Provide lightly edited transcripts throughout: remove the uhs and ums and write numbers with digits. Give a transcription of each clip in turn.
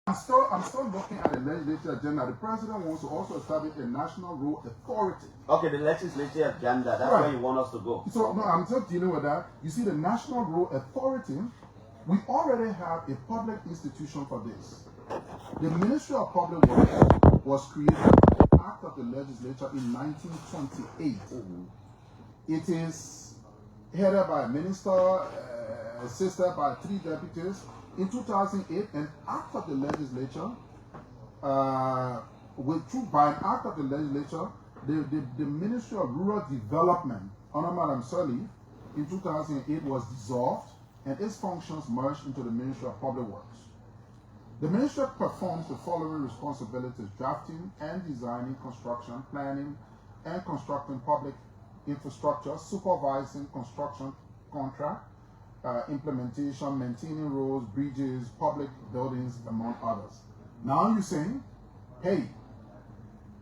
I'm still looking at the legislative agenda. The president wants to also establish a national road authority. Okay, the legislative agenda. That's where you want us to go. So no, I'm just dealing with that. You see, the national road authority, we already have a public institution for this. The Ministry of Public Works was created by the act of the legislature in 1928. It is headed by a minister, assisted by 3 deputies. In 2008, an act of the legislature, by an act of the legislature, the Ministry of Rural Development under Madam Sirleaf in 2008 was dissolved and its functions merged into the Ministry of Public Works. The ministry performs the following responsibilities: drafting and designing construction, planning and constructing public infrastructure, supervising construction contract, implementation, maintaining roads, bridges, public buildings, among others. Now you're saying, hey,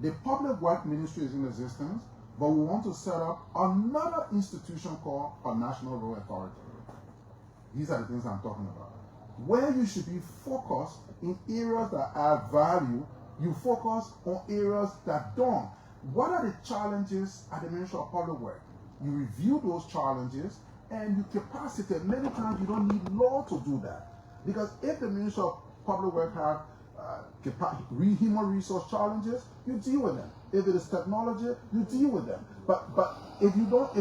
the Public Works Ministry is in existence, but we want to set up another institution called a National Road Authority. These are the things I'm talking about. Where you should be focused in areas that add value, you focus on areas that don't. What are the challenges at the Ministry of Public Works? You review those challenges and you capacitate. Many times you don't need law to do that. Because if the Ministry of Public Works have human resource challenges, you deal with them. If it is technology, you deal with them. But if you're not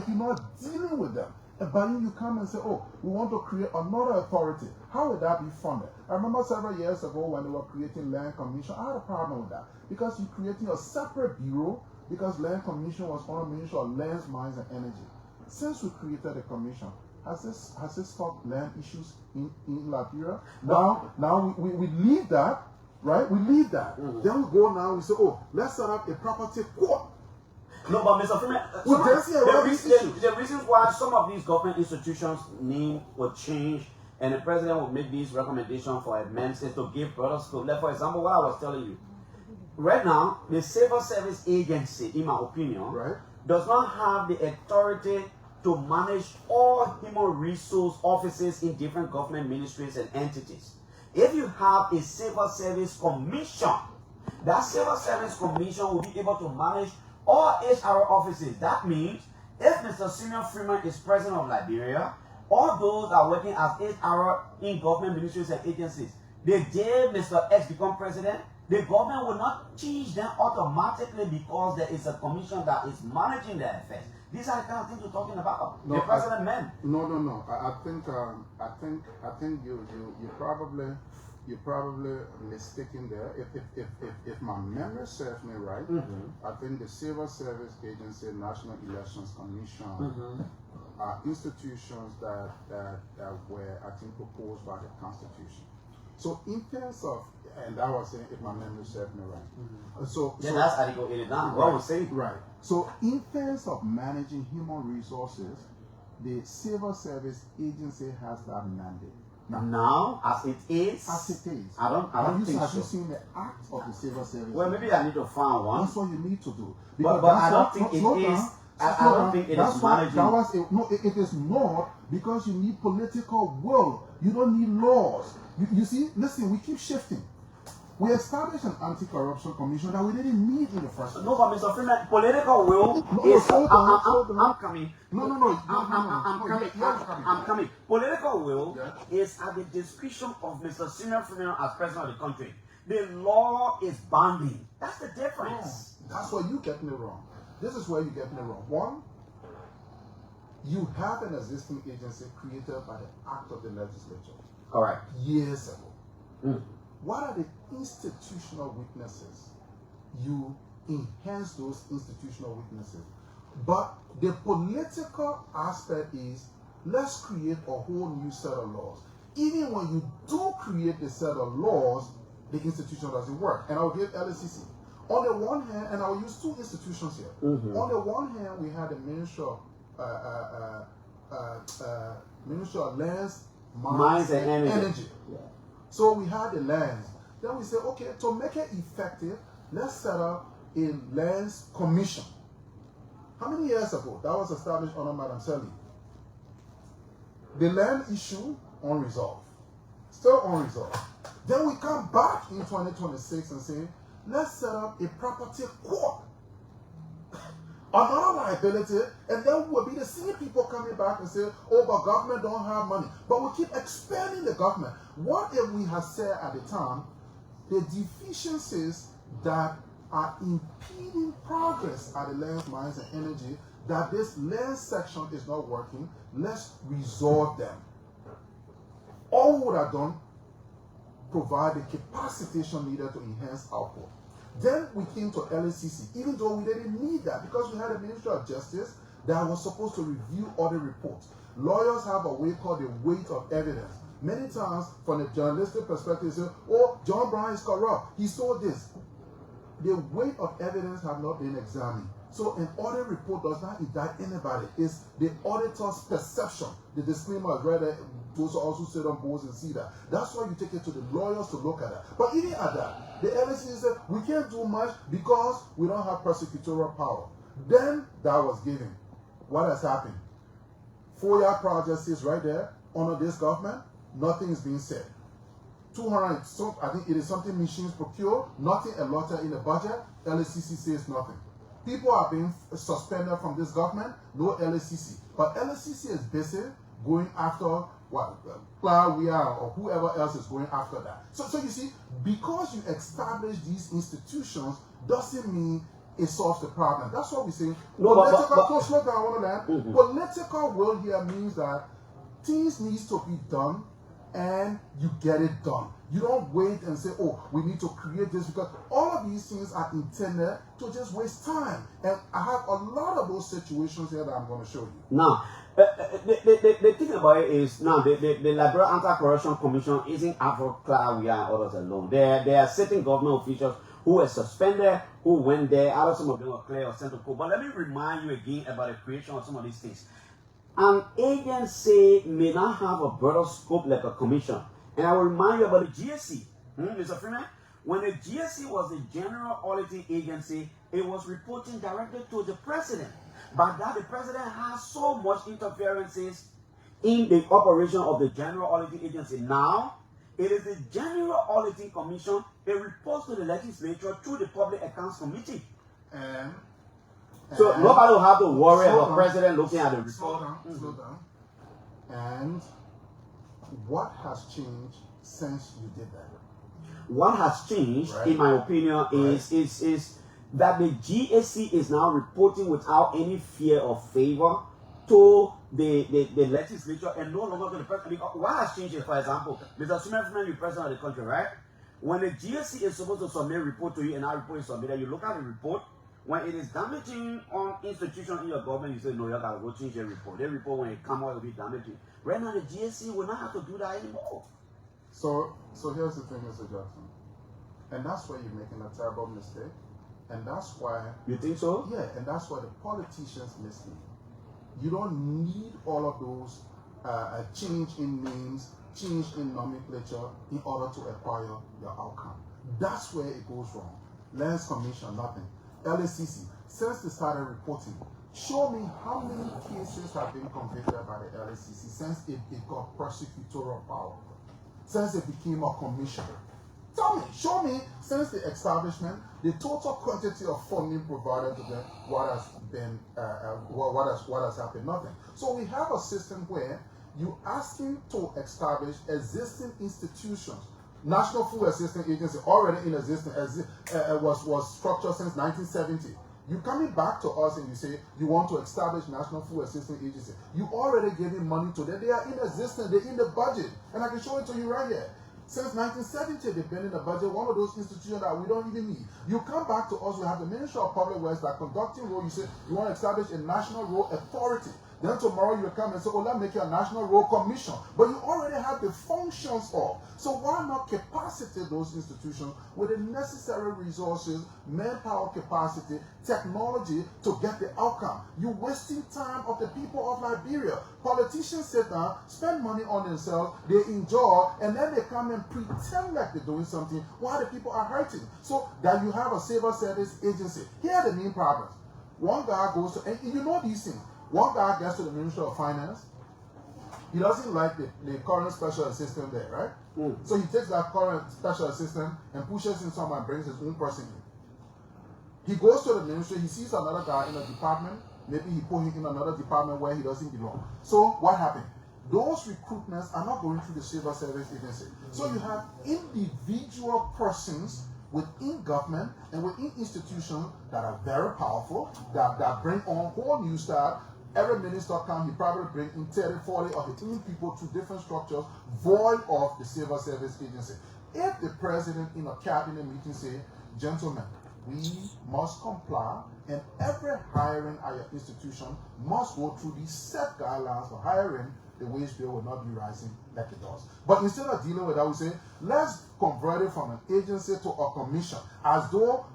dealing with them, but you come and say, oh, we want to create another authority, how would that be funded? I remember several years ago when they were creating Land Commission, I had a problem with that. Because you're creating a separate bureau, because Land Commission was on the Ministry of Lands, Mines, and Energy. Since we created the commission, has this stopped land issues in Liberia? Now we leave that, right? We leave that. Then we go now, we say, oh, let's set up a property court. No, but Mr. Freeman, the reasons why some of these government institutions name will change and the president will make these recommendations for amendments is to give broader scope. Like, for example, what I was telling you, right now, the Civil Service Agency, in my opinion, does not have the authority to manage all human resource offices in different government ministries and entities. If you have a Civil Service Commission, that Civil Service Commission will be able to manage all HR offices. That means if Mr. Simeon Freeman is president of Liberia, all those are working as HR in government ministries and agencies. The day Mr. X become president, the government will not change them automatically because there is a commission that is managing their affairs. These are the kind of things we're talking about. No, the president meant. No. I think you're probably mistaken there. If my memory serves me right, I think the Civil Service Agency, National Elections Commission are institutions that were, I think, proposed by the Constitution. So in terms of, and I was saying, if my memory serves me right. So that's Article 89. What was saying? Right. So in terms of managing human resources, the Civil Service Agency has that mandate. Now, as it is. As it is. I don't think so. Have you seen the act of the Civil Service? Well, maybe I need to find one. That's what you need to do. But I don't think it is. I don't think it is managing. No, it is not, because you need political will. You don't need laws. You see, listen, we keep shifting. We established an anti-corruption commission that we didn't need in the first place. No, but Mr. Freeman, political will is... I'm coming. I'm coming. Political will is at the discretion of Mr. Simeon Freeman as president of the country. The law is binding. That's the difference. No, that's where you get me wrong. This is where you get me wrong. One, you have an existing agency created by the act of the legislature. Correct. Years ago. What are the institutional weaknesses? You enhance those institutional weaknesses. But the political aspect is, let's create a whole new set of laws. Even when you do create a set of laws, the institution doesn't work. And I'll give LSCC. On the one hand, and I'll use two institutions here. On the one hand, we had the Ministry of Lands, Mines, and Energy. So we had the lands. Then we said, okay, to make it effective, let's set up a lands commission. How many years ago? That was established under Madam Sirleaf. The land issue unresolved. Still unresolved. Then we come back in 2026 and say, let's set up a property court. Another liability, and then we'll be the same people coming back and say, oh, but government don't have money. But we keep expanding the government. What if we had said at the time, the deficiencies that are impeding progress at the lands, mines, and energy, that this land section is not working, let's resolve them. All we would have done, provide the capacitation needed to enhance output. Then we came to LACC, even though we didn't need that, because we had a Ministry of Justice that was supposed to review all the reports. Lawyers have a way called the weight of evidence. Many times, from the journalistic perspective, they say, oh, John Brown is corrupt, he stole this. The weight of evidence have not been examined. So an audit report does not indict anybody. It's the auditor's perception. The disclaimer is right there. Those also sit on boards and see that. That's why you take it to the lawyers to look at that. But even at that, the LSC said, we can't do much because we don't have prosecutorial power. Then that was given. What has happened? 4-year project sits right there under this government. Nothing is being said. 200, so I think it is something machines procure, nothing allotted in the budget. LSCC says nothing. People are being suspended from this government, no LSCC. But LSCC is busy going after what? Weah or whoever else is going after that. So you see, because you establish these institutions doesn't mean it solves the problem. That's what we say. Slow down, I want to learn. Political will here means that things needs to be done and you get it done. You don't wait and say, oh, we need to create this, because all of these things are intended to just waste time. And I have a lot of those situations here that I'm going to show you. Now, the thing about it is, now, the Liberia Anti-Corruption Commission isn't after Weah and others alone. There are certain government officials who were suspended, who went there. Either some of them were cleared or sent to court. But let me remind you again about the creation of some of these things. An agency may not have a broader scope like a commission. And I will remind you about the GSC. Mr. Freeman, when the GSC was the General Auditing Agency, it was reporting directly to the president. But that the president has so much interferences in the operation of the General Auditing Agency. Now, it is the General Auditing Commission. It reports to the legislature through the Public Accounts Committee. So nobody will have to worry about the president looking at the report. Slow down. And what has changed since you did that? What has changed, in my opinion, is that the GSC is now reporting without any fear or favor to the legislature and no longer to the president. Because what has changed is, for example, Mr. Simeon Freeman, you're president of the country, right? When the GSC is supposed to submit a report to you and that report is submitted, you look at the report. When it is damaging on institution in your government, you say, no, you got to go change your report. Their report, when it comes out, will be damaging. Right now, the GSC will not have to do that anymore. So here's the thing, Mr. Jackson. And that's why you're making a terrible mistake. And that's why... You think so? Yeah, and that's why the politicians mislead. You don't need all of those change in names, change in nomenclature in order to acquire your outcome. That's where it goes wrong. Lands Commission, nothing. LACC, since they started reporting, show me how many cases have been convicted by the LACC since it got prosecutorial power, since it became a commission. Tell me, show me, since the establishment, the total quantity of funding provided to them, what has been, what has happened? Nothing. So we have a system where you asking to establish existing institutions. National Food Assistance Agency, already in existence, was structured since 1970. You coming back to us and you say you want to establish National Food Assistance Agency. You already giving money to them. They are in existence. They're in the budget. And I can show it to you right here. Since 1970, they've been in the budget, one of those institutions that we don't even need. You come back to us, we have the Ministry of Public Works that conducting road. You say you want to establish a National Road Authority. Then tomorrow you come and say, oh, let's make you a National Road Commission. But you already have the functions of. So why not capacitate those institutions with the necessary resources, manpower capacity, technology to get the outcome? You're wasting time of the people of Liberia. Politicians sit down, spend money on themselves, they enjoy, and then they come and pretend like they're doing something while the people are hurting. So that you have a civil service agency. Here are the main problems. One guy goes to, and you know these things. One guy gets to the Ministry of Finance. He doesn't like the current special assistant there, right? So he takes that current special assistant and pushes in someone and brings his own person in. He goes to the ministry, he sees another guy in a department, maybe he put him in another department where he doesn't belong. So what happened? Those recruitments are not going through the civil service agency. So you have individual persons within government and within institutions that are very powerful, that bring on whole new staff. Every minister comes, he probably bring in 30, 40 of his own people to different structures, void of the civil service agency. If the president in a cabinet meeting say, gentlemen, we must comply, and every hiring at your institution must go through these set guidelines for hiring, the wage bill will not be rising like it does. But instead of dealing with that, we say, let's convert it from an agency to a commission, as though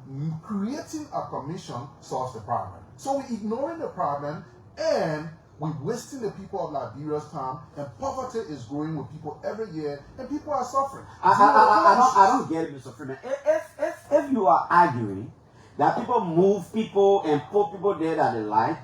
creating a commission solves the problem. So we're ignoring the problem, and we're wasting the people of Liberia's time, and poverty is growing with people every year, and people are suffering. I don't get it, Mr. Freeman. If you are arguing that people move people and put people there that they like,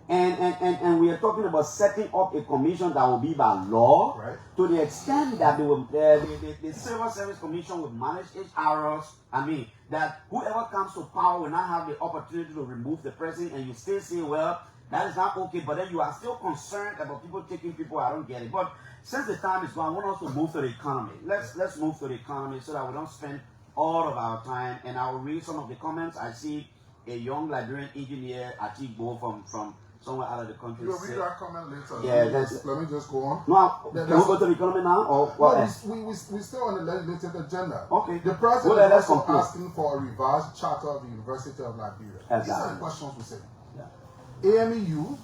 and we are talking about setting up a commission that will be by law, right, to the extent that the Civil Service Commission will manage HRs. I mean, that whoever comes to power will not have the opportunity to remove the president, and you still say, well, that is not okay, but then you are still concerned about people taking people. I don't get it. But since the time is gone, I want us to move to the economy. Let's move to the economy so that we don't spend all of our time. And I will read some of the comments. I see a young Liberian engineer, Atigbo, from somewhere out of the country. You'll read that comment later. Yeah, let me just go on. No, can we go to the economy now? Or what? No, we're still on the legislative agenda. Okay. The president is also asking for a revised charter of the University of Liberia. Exactly. These are the questions we say. Yeah. AMEU,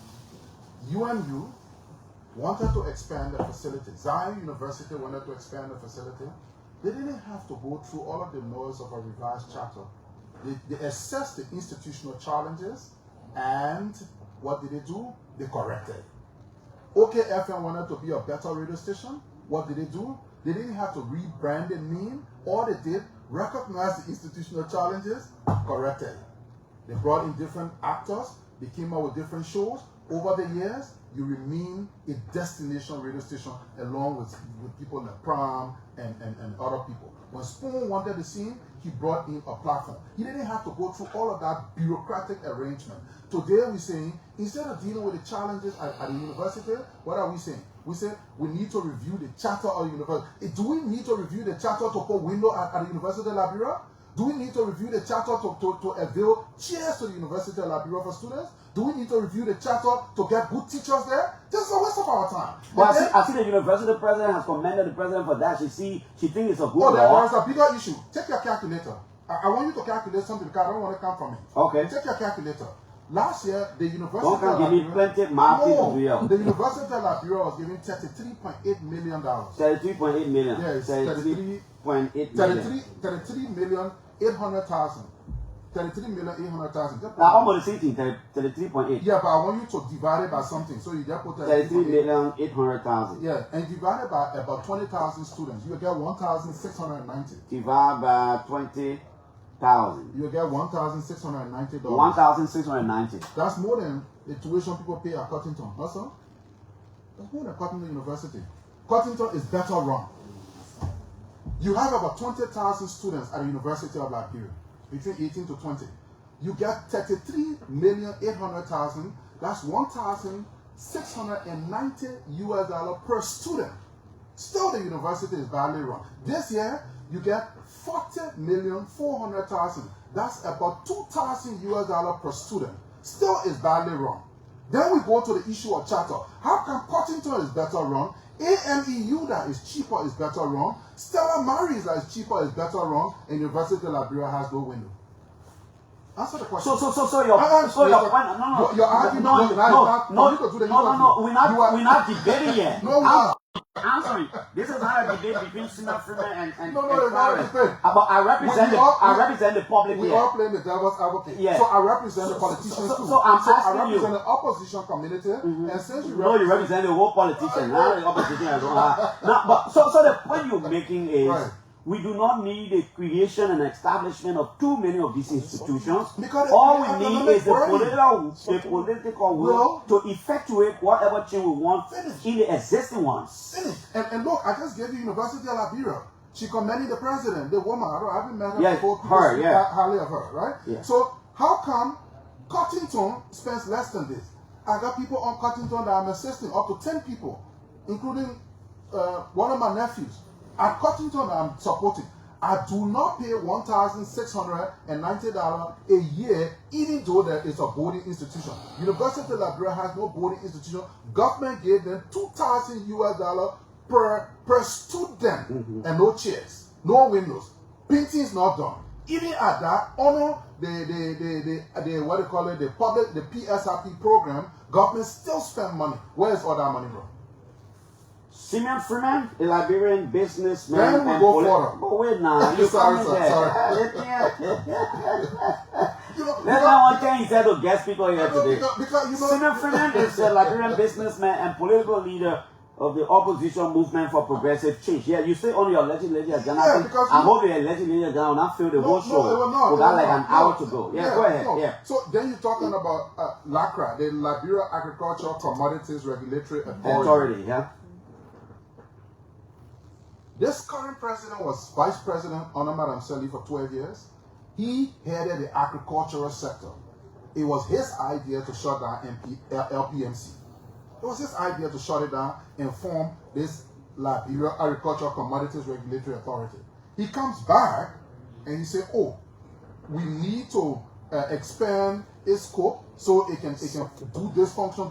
UMU wanted to expand the facility. Zion University wanted to expand the facility. They didn't have to go through all of the noise of a revised charter. They assessed the institutional challenges, and what did they do? They corrected. OKFM wanted to be a better radio station. What did they do? They didn't have to rebrand the name. All they did, recognize the institutional challenges, corrected it. They brought in different actors. They came out with different shows. Over the years, you remain a destination radio station along with people like Pram and other people. When Spoon wanted the scene, he brought in a platform. He didn't have to go through all of that bureaucratic arrangement. Today we're saying, instead of dealing with the challenges at the university, what are we saying? We say we need to review the charter of the university. Do we need to review the charter to put window at the University of Liberia? Do we need to review the charter to avail chairs to the University of Liberia for students? Do we need to review the charter to get good teachers there? This is a waste of our time. Well, I see the university president has commended the president for that. She thinks it's a good law. There's a bigger issue. Take your calculator. I want you to calculate something because I don't want to come from it. Okay. Take your calculator. Last year, the University of Liberia... the University of Liberia was given $33.8 million. $33.8 million. Yes, $33.8 million. 33,800,000. 33,800,000. Almost the same thing, 33.8. Yeah, but I want you to divide it by something. So you just put 33,800,000. Yeah, and divide it by about 20,000 students. You will get 1,690. Divide by 20,000. You will get $1,690. 1,690. That's more than the tuition people pay at Cottington. That's all. That's more than Cottington University. Cottington is better run. You have about 20,000 students at the University of Liberia, between 18 to 20. You get 33,800,000. That's $1,690 per student. Still, the university is badly run. This year, you get 40,400,000. That's about $2,000 per student. Still is badly run. Then we go to the issue of charter. How come Cottington is better run? AMEU that is cheaper is better run. Stella Maris that is cheaper is better run. And University of Liberia has no window. Answer the question. So your point. No. Your argument. We're not debating yet. No, answering. This is not a debate between Simeon Freeman and no, it's not a debate. But I represent the public we here. We all playing the devil's advocate. Yeah. So I represent the politicians too. So I'm asking I represent the opposition community. And since you represent the whole politician, not the opposition. So the point you're making is We do not need a creation and establishment of too many of these institutions. Because All we need is a political will to effectuate whatever change we want in the existing ones. And look, I just gave you University of Liberia. She commended the president, the woman. I haven't met her Yeah, before. her, yeah. Highly of her, right? Yeah. So how come Cottington spends less than this? I got people on Cottington that I'm assisting, up to 10 people, including one of my nephews. At Cottington, I'm supporting. I do not pay $1,690 a year, even though there is a boarding institution. University of Liberia has no boarding institution. Government gave them $2,000 per student, and no chairs, no windows. Painting is not done. Even at that, honor the what do you call it, the PSRP program, government still spend money. Where is all that money from? Simeon Freeman, a Liberian businessman. Then we go further. But wait now, you sorry. That's not one thing he said to guest people here today. Because Simeon Freeman is a Liberian businessman and political leader of the opposition movement for progressive change. Yeah, you say on your legislative agenda. Yeah, because I hope your legislative agenda will not fill the whole show. No, it will not. We got like an hour to go. Yeah, go ahead. No. Yeah. So then you're talking about LACRA, the Liberia Agricultural Commodities Regulatory Authority. Yeah. This current president was vice president under Madam Selly for 12 years. He headed the agricultural sector. It was his idea to shut down LPMC. It was his idea to shut it down and form this Liberia Agricultural Commodities Regulatory Authority. He comes back and he said, oh, we need to expand its scope so it can do this function.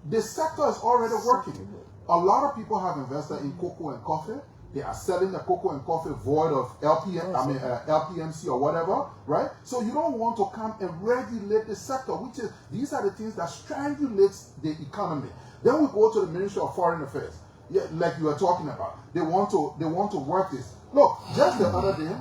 The sector is already working. A lot of people have invested in cocoa and coffee. They are selling the cocoa and coffee void of LPMC or whatever, right? So you don't want to come and regulate the sector, these are the things that strangulates the economy. Then we go to the Ministry of Foreign Affairs, like you were talking about. They want to work this. Look, just the other day,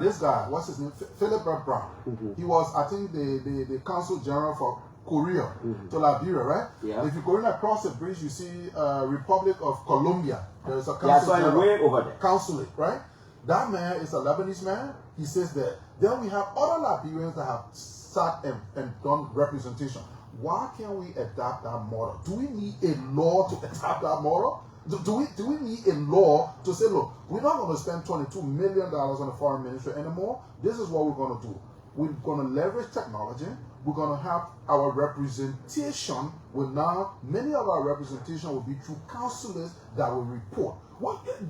this guy, what's his name? Philip Brown. He was, I think, the Consul General for Korea to Liberia, right? Yeah. If you're going across the bridge, you see Republic of Colombia. There's a consul way over there. Consulate, right? That man is a Lebanese man. He says that. Then we have other Liberians that have sat and done representation. Why can't we adapt that model? Do we need a law to adapt that model? Do we need a law to say, look, we're not going to spend $22 million on the foreign ministry anymore. This is what we're going to do. We're going to leverage technology. We're going to have our representation many of our representation will be through councillors that will report.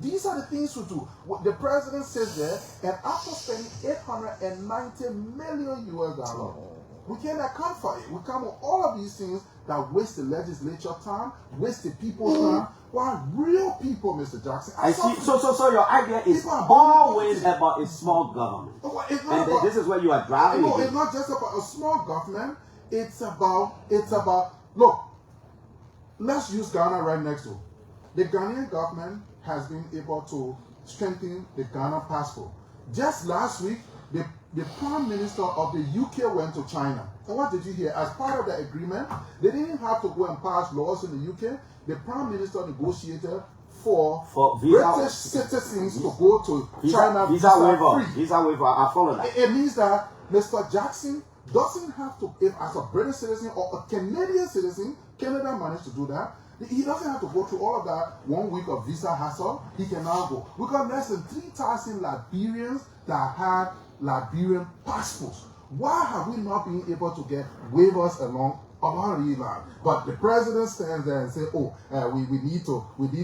These are the things we do. What the president says there, and after spending $890 million, we can't account for it. We come with all of these things that waste the legislature time, waste the people's time, while real people, Mr. Jackson. I see. So your idea is always about a small government. This is where you are driving. No, it's not just about a small government. It's about look, let's use Ghana right next to. The Ghanaian government has been able to strengthen the Ghana passport. Just last week, the Prime Minister of the UK went to China. And what did you hear? As part of the agreement, they didn't have to go and pass laws in the UK. The Prime Minister negotiated for British citizens to go to China visa waiver. Visa waiver. I follow that. It means that Mr. Jackson doesn't have to, if as a British citizen or a Canadian citizen, Canada managed to do that. He doesn't have to go through all of that 1 week of visa hassle. He can now go. We got less than 3,000 Liberians that had Liberian passports. Why have we not been able to get waivers along a lot of these lines? But the president stands there and says, "Oh, we need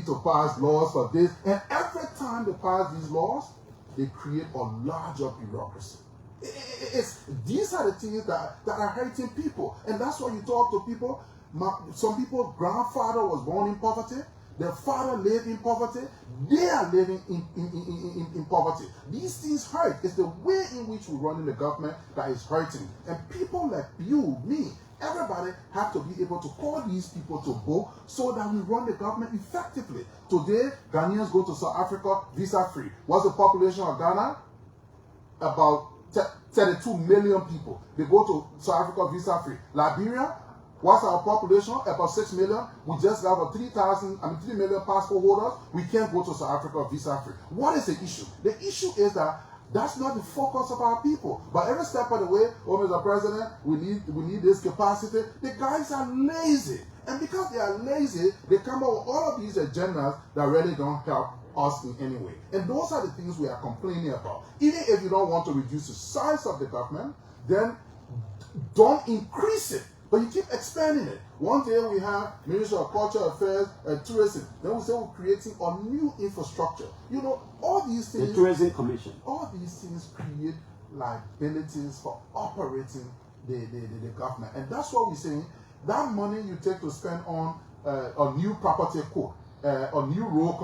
to pass laws for this." And every time they pass these laws, they create a larger bureaucracy. These are the things that are hurting people, and that's why you talk to people. Some people's grandfather was born in poverty. Their father lived in poverty. They are living in poverty. These things hurt. It's the way in which we run in the government that is hurting. And people like you, me, everybody have to be able to call these people to vote so that we run the government effectively. Today, Ghanaians go to South Africa visa-free. What's the population of Ghana? About 32 million people. They go to South Africa visa-free. Liberia, What's our population? About 6 million. We just have 3 million passport holders. We can't go to South Africa visa free. What is the issue? The issue is that that's not the focus of our people. But every step of the way, oh, Mr. President, we need this capacity. The guys are lazy. And because they are lazy, they come up with all of these agendas that really don't help us in any way. And those are the things we are complaining about. Even if you don't want to reduce the size of the government, then don't increase it. But you keep expanding it. One day we have Ministry of Cultural Affairs and Tourism. Then we say we're creating a new infrastructure. You know, all these things. The Tourism Commission. All these things create liabilities for operating the government. And that's what we're saying. That money you take to spend on a new property code, a new road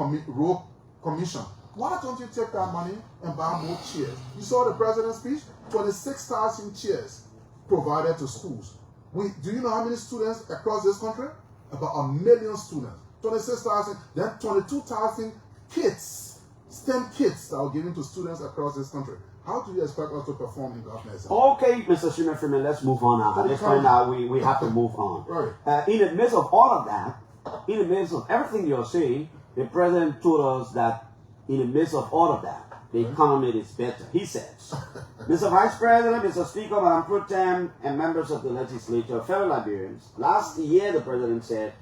commission. Why don't you take that money and buy more chairs? You saw the president's speech? 26,000 chairs provided to schools. Do you know how many students across this country? About 1 million students. 26,000, then 22,000 kits, STEM kits that are given to students across this country. How do you expect us to perform in government? Okay, Mr. Simeon Freeman, let's move on now. Let's find out we have to move on. Right. In the midst of all of that, in the midst of everything you're saying, the president told us that in the midst of all of that, the economy is better. He says, Mr. Vice President, Mr. Speaker, Madam Pro Tem, and members of the legislature, fellow Liberians, last year the president said,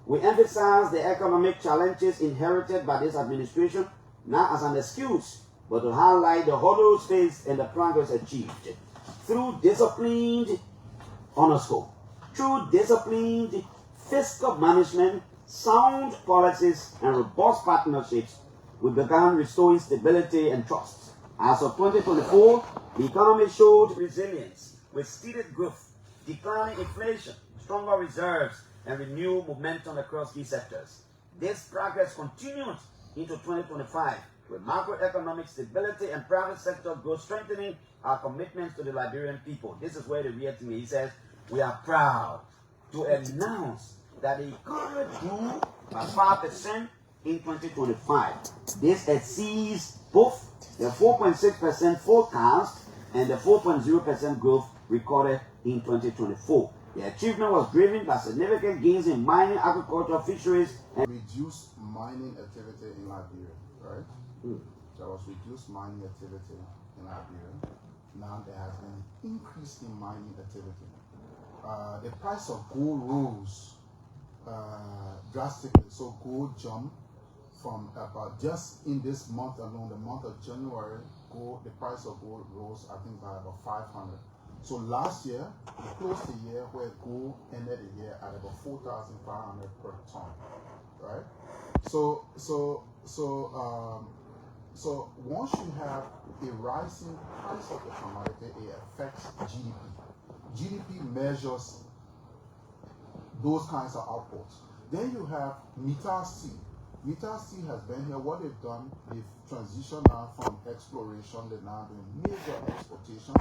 we emphasize the economic challenges inherited by this administration, not as an excuse, but to highlight the hurdles faced and the progress achieved. Through disciplined fiscal management, sound policies, and robust partnerships, we began restoring stability and trust. As of 2024, the economy showed resilience with steady growth, declining inflation, stronger reserves, and renewed momentum across key sectors. This progress continued into 2025 with macroeconomic stability and private sector growth strengthening our commitments to the Liberian people. This is where the real thing is. He says, we are proud to announce that the economy grew by 5% in 2025. This exceeds both the 4.6% forecast and the 4.0% growth recorded in 2024. The achievement was driven by significant gains in mining, agriculture, fisheries, and reduced mining activity in Liberia, right? There was reduced mining activity in Liberia. Now there has been an increase in mining activity. The price of gold rose drastically. So gold jumped from about just in this month alone, the month of January, the price of gold rose, I think, by about 500. So last year, we closed the year where gold ended the year at about 4,500 per ton, right? So once you have a rising price of the commodity, it affects GDP. GDP measures those kinds of outputs. Then you have Metal C. Metal C has been here. What they've done, they've transitioned now from exploration, they're now doing major exportation.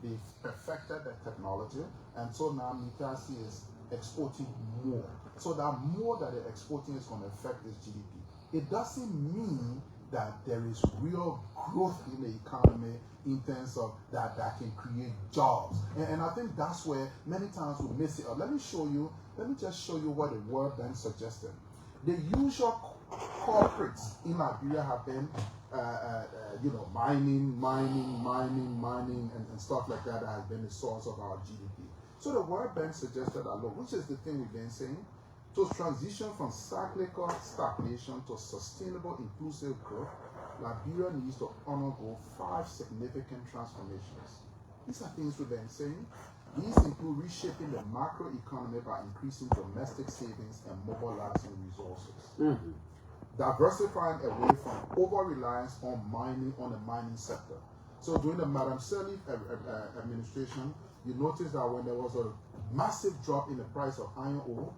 They've perfected the technology, and so now Metal C is exporting more. So that more that they're exporting is going to affect this GDP. It doesn't mean that there is real growth in the economy in terms of that can create jobs. And I think that's where many times we miss it. Let me just show you what the World Bank suggested. The usual corporates in Liberia have been mining and stuff like that has been the source of our GDP. So the World Bank suggested that, look, which is the thing we've been saying, to transition from cyclical stagnation to sustainable inclusive growth, Liberia needs to undergo 5 significant transformations. These are things we've been saying. These include reshaping the macroeconomy by increasing domestic savings and mobilizing resources. Diversifying away from over-reliance on the mining sector. So during the Madam Sirleaf administration, you noticed that when there was a massive drop in the price of iron ore,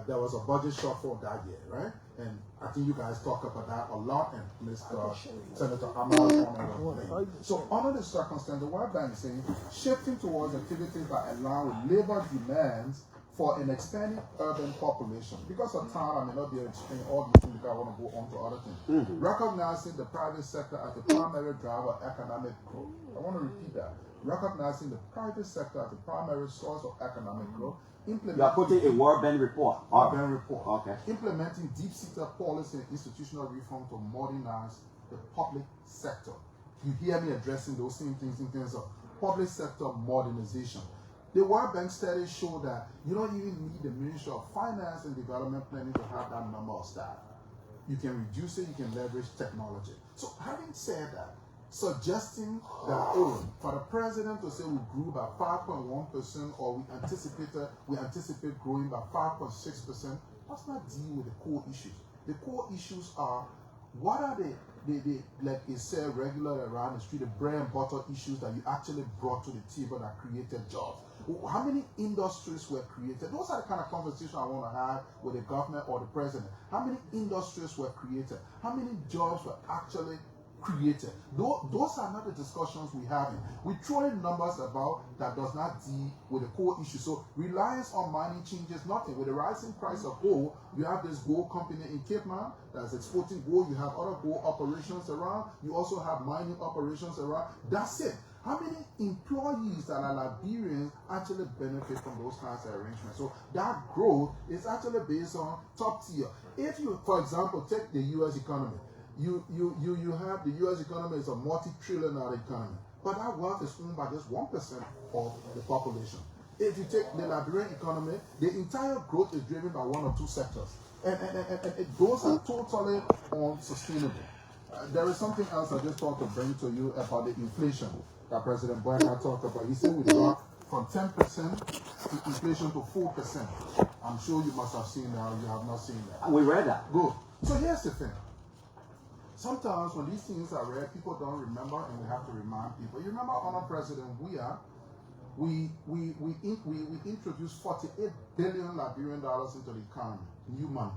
there was a budget shortfall that year, right? And I think you guys talk about that a lot, and Mr. Senator Amal. So under the circumstance, the World Bank is saying shifting towards activities that allow labor demands for an expanding urban population. Because of time, I may not be able to explain all these things because I want to go on to other things. Recognizing the private sector as the primary driver of economic growth. I want to repeat that. Recognizing the private sector as the primary source of economic growth. You are putting a World Bank report. Okay. Implementing deep-seated policy and institutional reform to modernize the public sector. You hear me addressing those same things in terms of public sector modernization. The World Bank studies show that you don't even need the Ministry of Finance and Development Planning to have that number of staff. You can reduce it, you can leverage technology. So having said that, suggesting that, for the president to say we grew by 5.1% or we anticipate growing by 5.6%, does not deal with the core issues. The core issues are, what are the like it said regular around the street, the bread and butter issues that you actually brought to the table that created jobs? How many industries were created? Those are the kind of conversations I want to have with the government or the president. How many industries were created? How many jobs were actually created? Those are not the discussions we're having. We're throwing numbers about that does not deal with the core issue. So reliance on mining changes nothing. With the rising price of gold, you have this gold company in Cape Town that's exporting gold. You have other gold operations around. You also have mining operations around. That's it. How many employees that are Liberians actually benefit from those kinds of arrangements? So that growth is actually based on top tier. If you, for example, take the U.S. economy, you have the U.S. economy is a multi-trillion-dollar economy, but that wealth is owned by just 1% of the population. If you take the Liberian economy, the entire growth is driven by one or two sectors, and those are totally unsustainable. There is something else I just thought to bring to you about the inflation that President Boakai talked about. He said we dropped from 10% to inflation to 4%. I'm sure you must have seen that, or you have not seen that. We read that. Good. So here's the thing. Sometimes when these things are read, people don't remember, and we have to remind people. You remember under President Weah, we introduced 48 billion Liberian dollars into the economy, new money.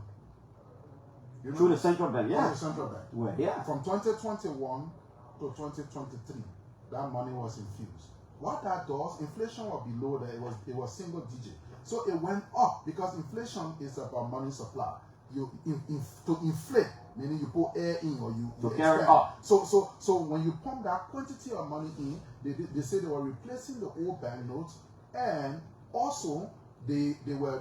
Through the central bank, yeah. Through the central bank. Well, yeah. From 2021 to 2023, that money was infused. What that does, inflation was below that, it was single digit. So it went up because inflation is about money supply. To inflate, meaning you put air in or you carry up. So when you pump that quantity of money in, they say they were replacing the old banknotes, and also they were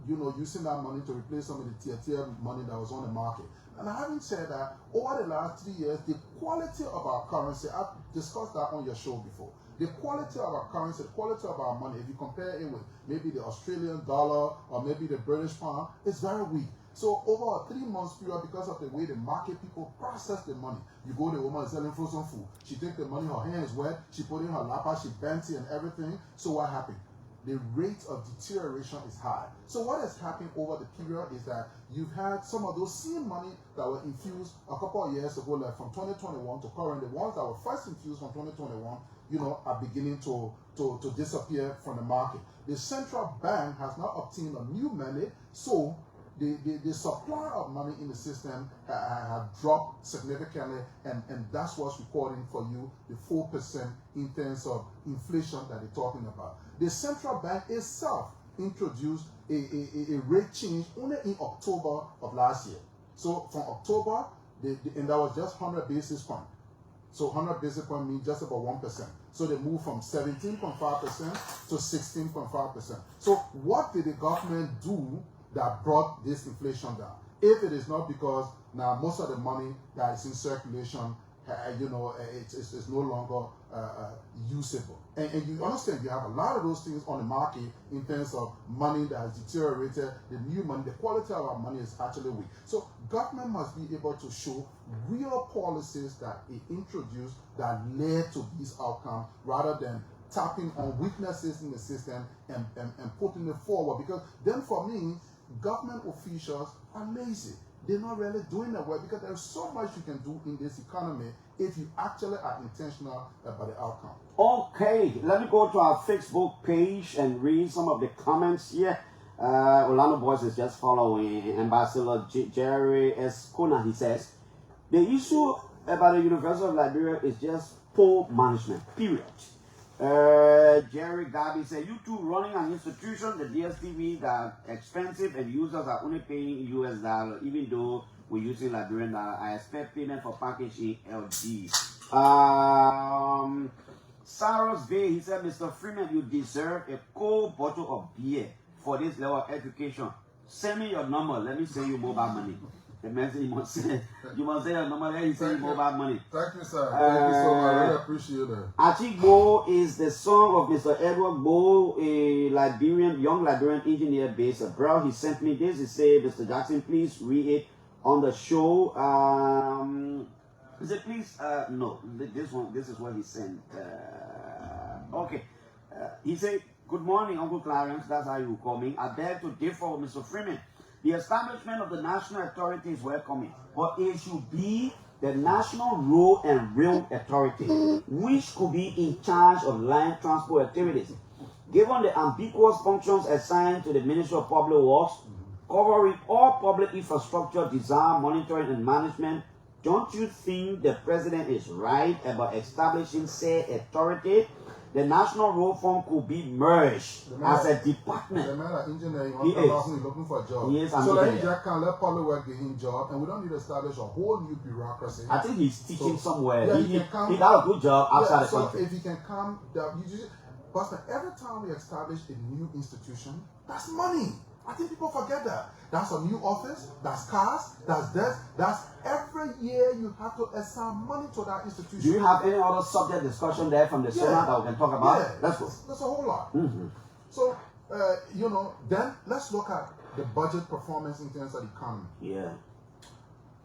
using that money to replace some of the tier money that was on the market. And having said that, over the last 3 years, the quality of our currency, I've discussed that on your show before. The quality of our currency, the quality of our money, if you compare it with maybe the Australian dollar or maybe the British pound, it's very weak. So over a 3 months period, because of the way the market people process the money, you go to the woman selling frozen food. She takes the money, her hand is wet, she put it in her lap, she bent it and everything. So what happened? The rate of deterioration is high. So what has happened over the period is that you've had some of those same money that were infused a couple of years ago, like from 2021 to current, the ones that were first infused from 2021, are beginning to disappear from the market. The central bank has now obtained a new mandate, so the supply of money in the system have dropped significantly, and that's what's recording for you the 4% in terms of inflation that they're talking about. The central bank itself introduced a rate change only in October of last year. So from October, and that was just 100 basis points. So 100 basis points means just about 1%. So they moved from 17.5% to 16.5%. So what did the government do that brought this inflation down? If it is not because now most of the money that is in circulation, it's no longer usable. And you understand, you have a lot of those things on the market in terms of money that has deteriorated, the new money, the quality of our money is actually weak. So government must be able to show real policies that it introduced that led to these outcomes, rather than tapping on weaknesses in the system and putting it forward. Because then for me, government officials are lazy. They're not really doing the work, because there's so much you can do in this economy if you actually are intentional about the outcome. Okay, let me go to our Facebook page and read some of the comments here. Orlando Boys is just following. Ambassador Jerry S. Kuna, he says, the issue about the University of Liberia is just poor management, period. Jerry Gabi said, you two running an institution, the DSTV, that are expensive and users are only paying US dollar, even though we're using Liberian dollar. I expect payment for package in LG. Cyrus Bay, he said, Mr. Freeman, you deserve a cold bottle of beer for this level of education. Send me your number. Let me send you mobile money. The man said you must say your number. Let me send you mobile money. Thank you, sir. Thank you so much. I really appreciate it. Achik Bo is the son of Mr. Edward Bo, a young Liberian engineer based abroad. He sent me this. He said, Mr. Jackson, please read it on the show. He said, please, no, this is what he sent. Okay. He said, good morning, Uncle Clarence. That's how you call me. I beg to differ with Mr. Freeman. The establishment of the national authority is welcoming, but it should be the National Road and Rail Authority, which could be in charge of line transport activities. Given the ambiguous functions assigned to the Ministry of Public Works, covering all public infrastructure design, monitoring, and management, don't you think the president is right about establishing said authority? The National Road Fund could be merged as a department. The man an engineer, He is looking for a job. He is so an let Jack can let public work get him job, and we don't need to establish a whole new bureaucracy. I think he's teaching somewhere. Yeah, He got a good job outside the country. If he can come, but every time we establish a new institution, that's money. I think people forget that. That's a new office, that's cars, that's this, that's every year you have to assign money to that institution. Do you have any other subject discussion there from the SONA that we can talk about? Yeah, let's go. That's a whole lot. So, then let's look at the budget performance in terms of the economy. Yeah.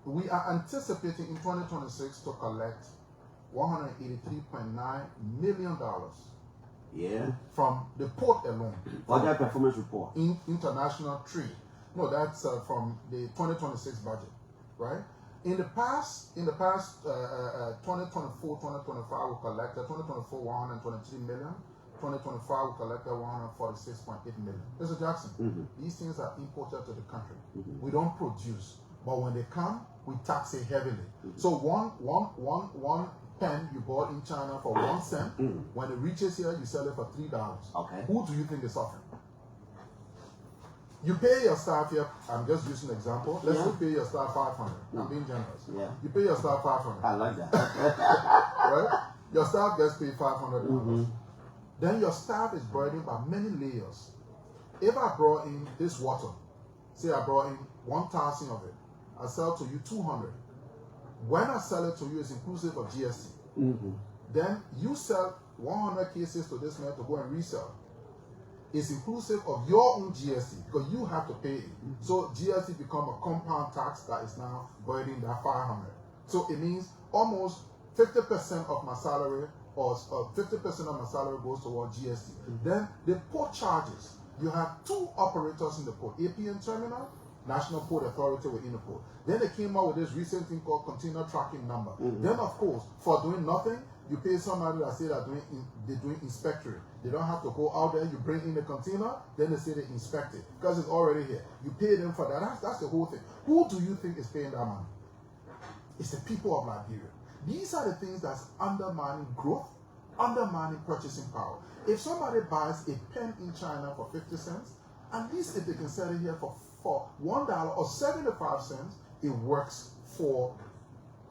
We are anticipating in 2026 to collect $183.9 million. Yeah. From the port alone. Budget performance report. In international trade. No, that's from the 2026 budget, right? In the past 2024, 2025 we collected 2024 123 million. 2025 we collected 146.8 million. Mr. Jackson, these things are imported to the country. We don't produce, but when they come, we tax it heavily. So one pen you bought in China for 1 cent, when it reaches here, you sell it for $3. Okay. Who do you think is suffering? You pay your staff here, I'm just using an example. Let's say you pay your staff $500. I'm being generous. Yeah. You pay your staff $500. I like that. Right? Your staff gets paid $500. Then your staff is burdened by many layers. If I brought in this water, say I brought in 1,000 of it, I sell to you 200. When I sell it to you, it's inclusive of GST. Then you sell 100 cases to this man to go and resell. It's inclusive of your own GST because you have to pay it. So GST become a compound tax that is now burdening that 500. So it means almost 50% of my salary or 50% of my salary goes towards GST. Then the port charges. You have 2 operators in the port, APN terminal, National Port Authority within the port. Then they came out with this recent thing called container tracking number. Then of course, for doing nothing, you pay somebody that say that they're doing inspectory. They don't have to go out there, you bring in the container, then they say they inspect it. Because it's already here. You pay them for that. That's the whole thing. Who do you think is paying that money? It's the people of Liberia. These are the things that's undermining growth, undermining purchasing power. If somebody buys a pen in China for 50 cents, at least if they can sell it here for $1 or 75 cents, it works for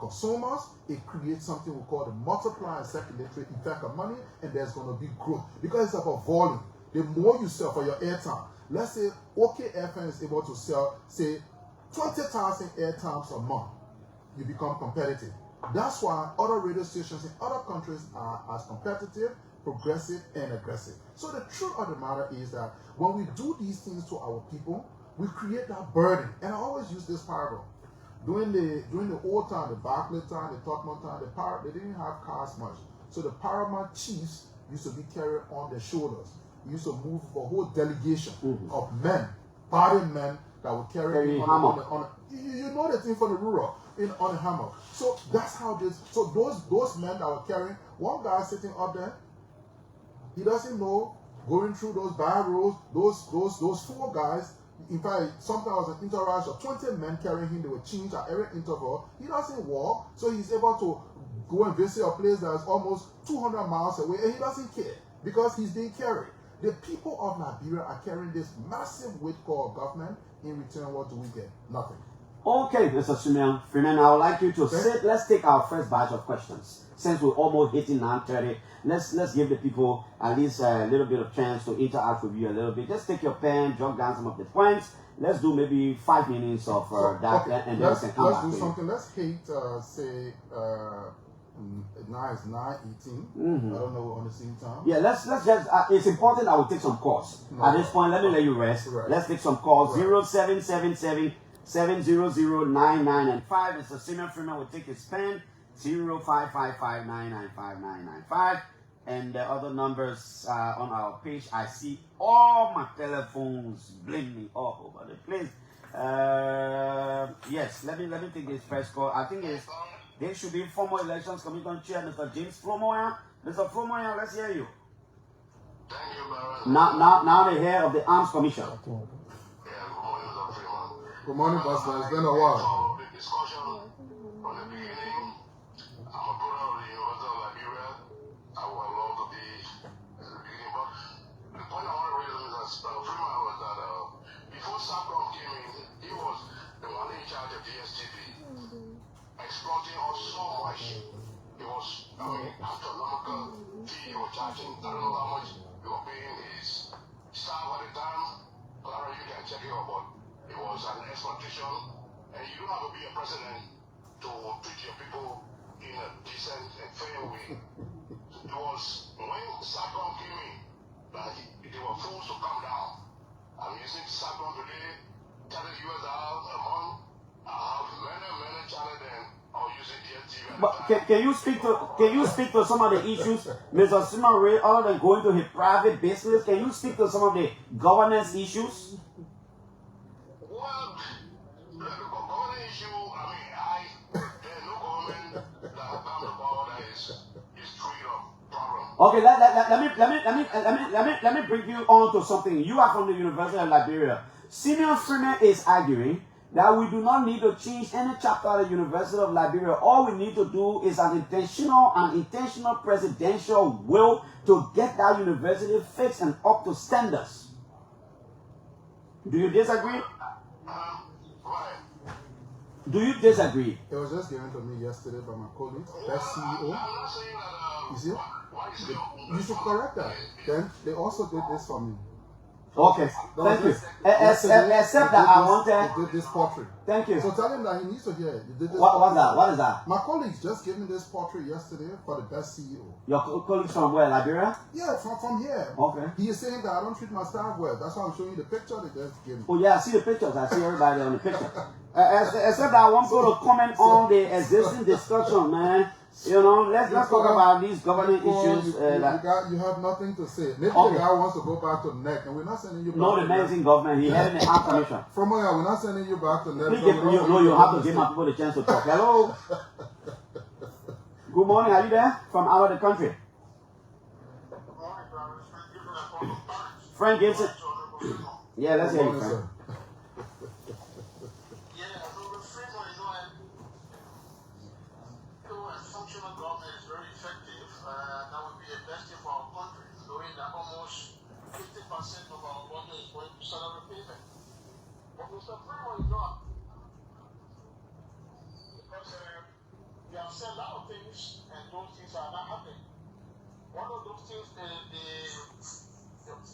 consumers. It creates something we call the multiplier and circulatory effect of money, and there's going to be growth because it's about volume. The more you sell for your airtime, let's say OK FM is able to sell, say, 20,000 airtimes a month, you become competitive. That's why other radio stations in other countries are as competitive, progressive, and aggressive. So the truth of the matter is that when we do these things to our people, we create that burden. And I always use this parable. During the old time, the Barclay time, the Tottenham time, they didn't have cars much. So the paramount chiefs used to be carried on their shoulders. You used to move a whole delegation of men, party men that would carry on you know the thing for the rural on a hammer. So that's how this. So those men that were carrying, one guy sitting up there, he doesn't know going through those bad roads. Those 4 guys. In fact, sometimes an entourage of 20 men carrying him, they were changed at every interval. He doesn't walk, so he's able to go and visit a place that is almost 200 miles away, and he doesn't care because he's being carried. The people of Liberia are carrying this massive weight called government. In return, what do we get? Nothing. Okay, Mr. Simeon Freeman, I would like you to sit. Let's take our first batch of questions. Since we're almost hitting 9:30, let's give the people at least a little bit of chance to interact with you a little bit. Just take your pen, jot down some of the points. Let's do maybe 5 minutes of that, okay. and then we can come back to Let's do you. something. Let's hit, say, now it's 9:18. I don't know on the same time. Yeah, let's just, it's important I will take some calls. No. At this point, let me let you rest. Right. Let's take some calls. Right. 0777-700-9995. Mr. Simeon Freeman will take his pen. 0555-995-9995. And the other numbers on our page. I see all my telephones blinking all over the place. Yes, let me take this first call. I think there should be former elections commission chair, Mr. James Flomoya. Mr. Flomoya, let's hear you. Thank you, Baron. Now the head of the Arms Commission. Yeah, good morning, Mr. Freeman. Good morning, Pastor. It's been a while. The discussion from the beginning. I'm a brother of the University of Liberia. I would love to be at the beginning, but the point I want to raise is that Freeman was that before SACOM came in, he was the one in charge of DSTV, exploiting us so much. It was, astronomical fee he was charging. I don't know how much he was paying his staff at the time. Clara, you can check it out, but it was an exploitation. And you don't have to be a president to treat your people in a decent and fair way. It was when SACOM came in that they were forced to come down. I'm using SACOM today, $30 a month. I have many channels then. I was using DSTV. But can you speak to some of the issues, Mr. Simeon Ray, other than going to his private business? Can you speak to some of the governance issues? Well, the government issue, there's no government that has come to power that is free of problems. Okay, let me bring you on to something. You are from the University of Liberia. Simeon Freeman is arguing that we do not need to change any chapter of the University of Liberia. All we need to do is an intentional presidential will to get that university fixed and up to standards. Do you disagree? Right. Do you disagree? It was just given to me yesterday by my colleague, best CEO. I'm not saying that. You see? Why is it? You should correct that. Then they also did this for me. Okay, thank you. Except that I wanted. They did this portrait. Thank you. So tell him that he needs to hear it. You did this What's that? What is that? My colleagues just gave me this portrait yesterday for the best CEO. Your colleagues from where? Liberia? Yeah, from here. Okay. He is saying that I don't treat my staff well. That's why I'm showing you the picture they just gave me. Oh yeah, I see the pictures. I see everybody on the picture. Except that I want to comment on the existing discussion, man. You know, let's talk about these governing issues. You have nothing to say. Maybe the guy wants to go back to NEC, and we're not sending you back. No, the man is in government. He had an Armed Commission. From where we're not sending you back to NEC. You have to give my people the chance to talk. Hello. Good morning. Are you there? From out of the country. Frank Gibson. Yeah, let's hear you, Frank. Of our money is going to salary payment. But Mr. Freeman is not. Because we have said a lot of things and those things are not happening. One of those things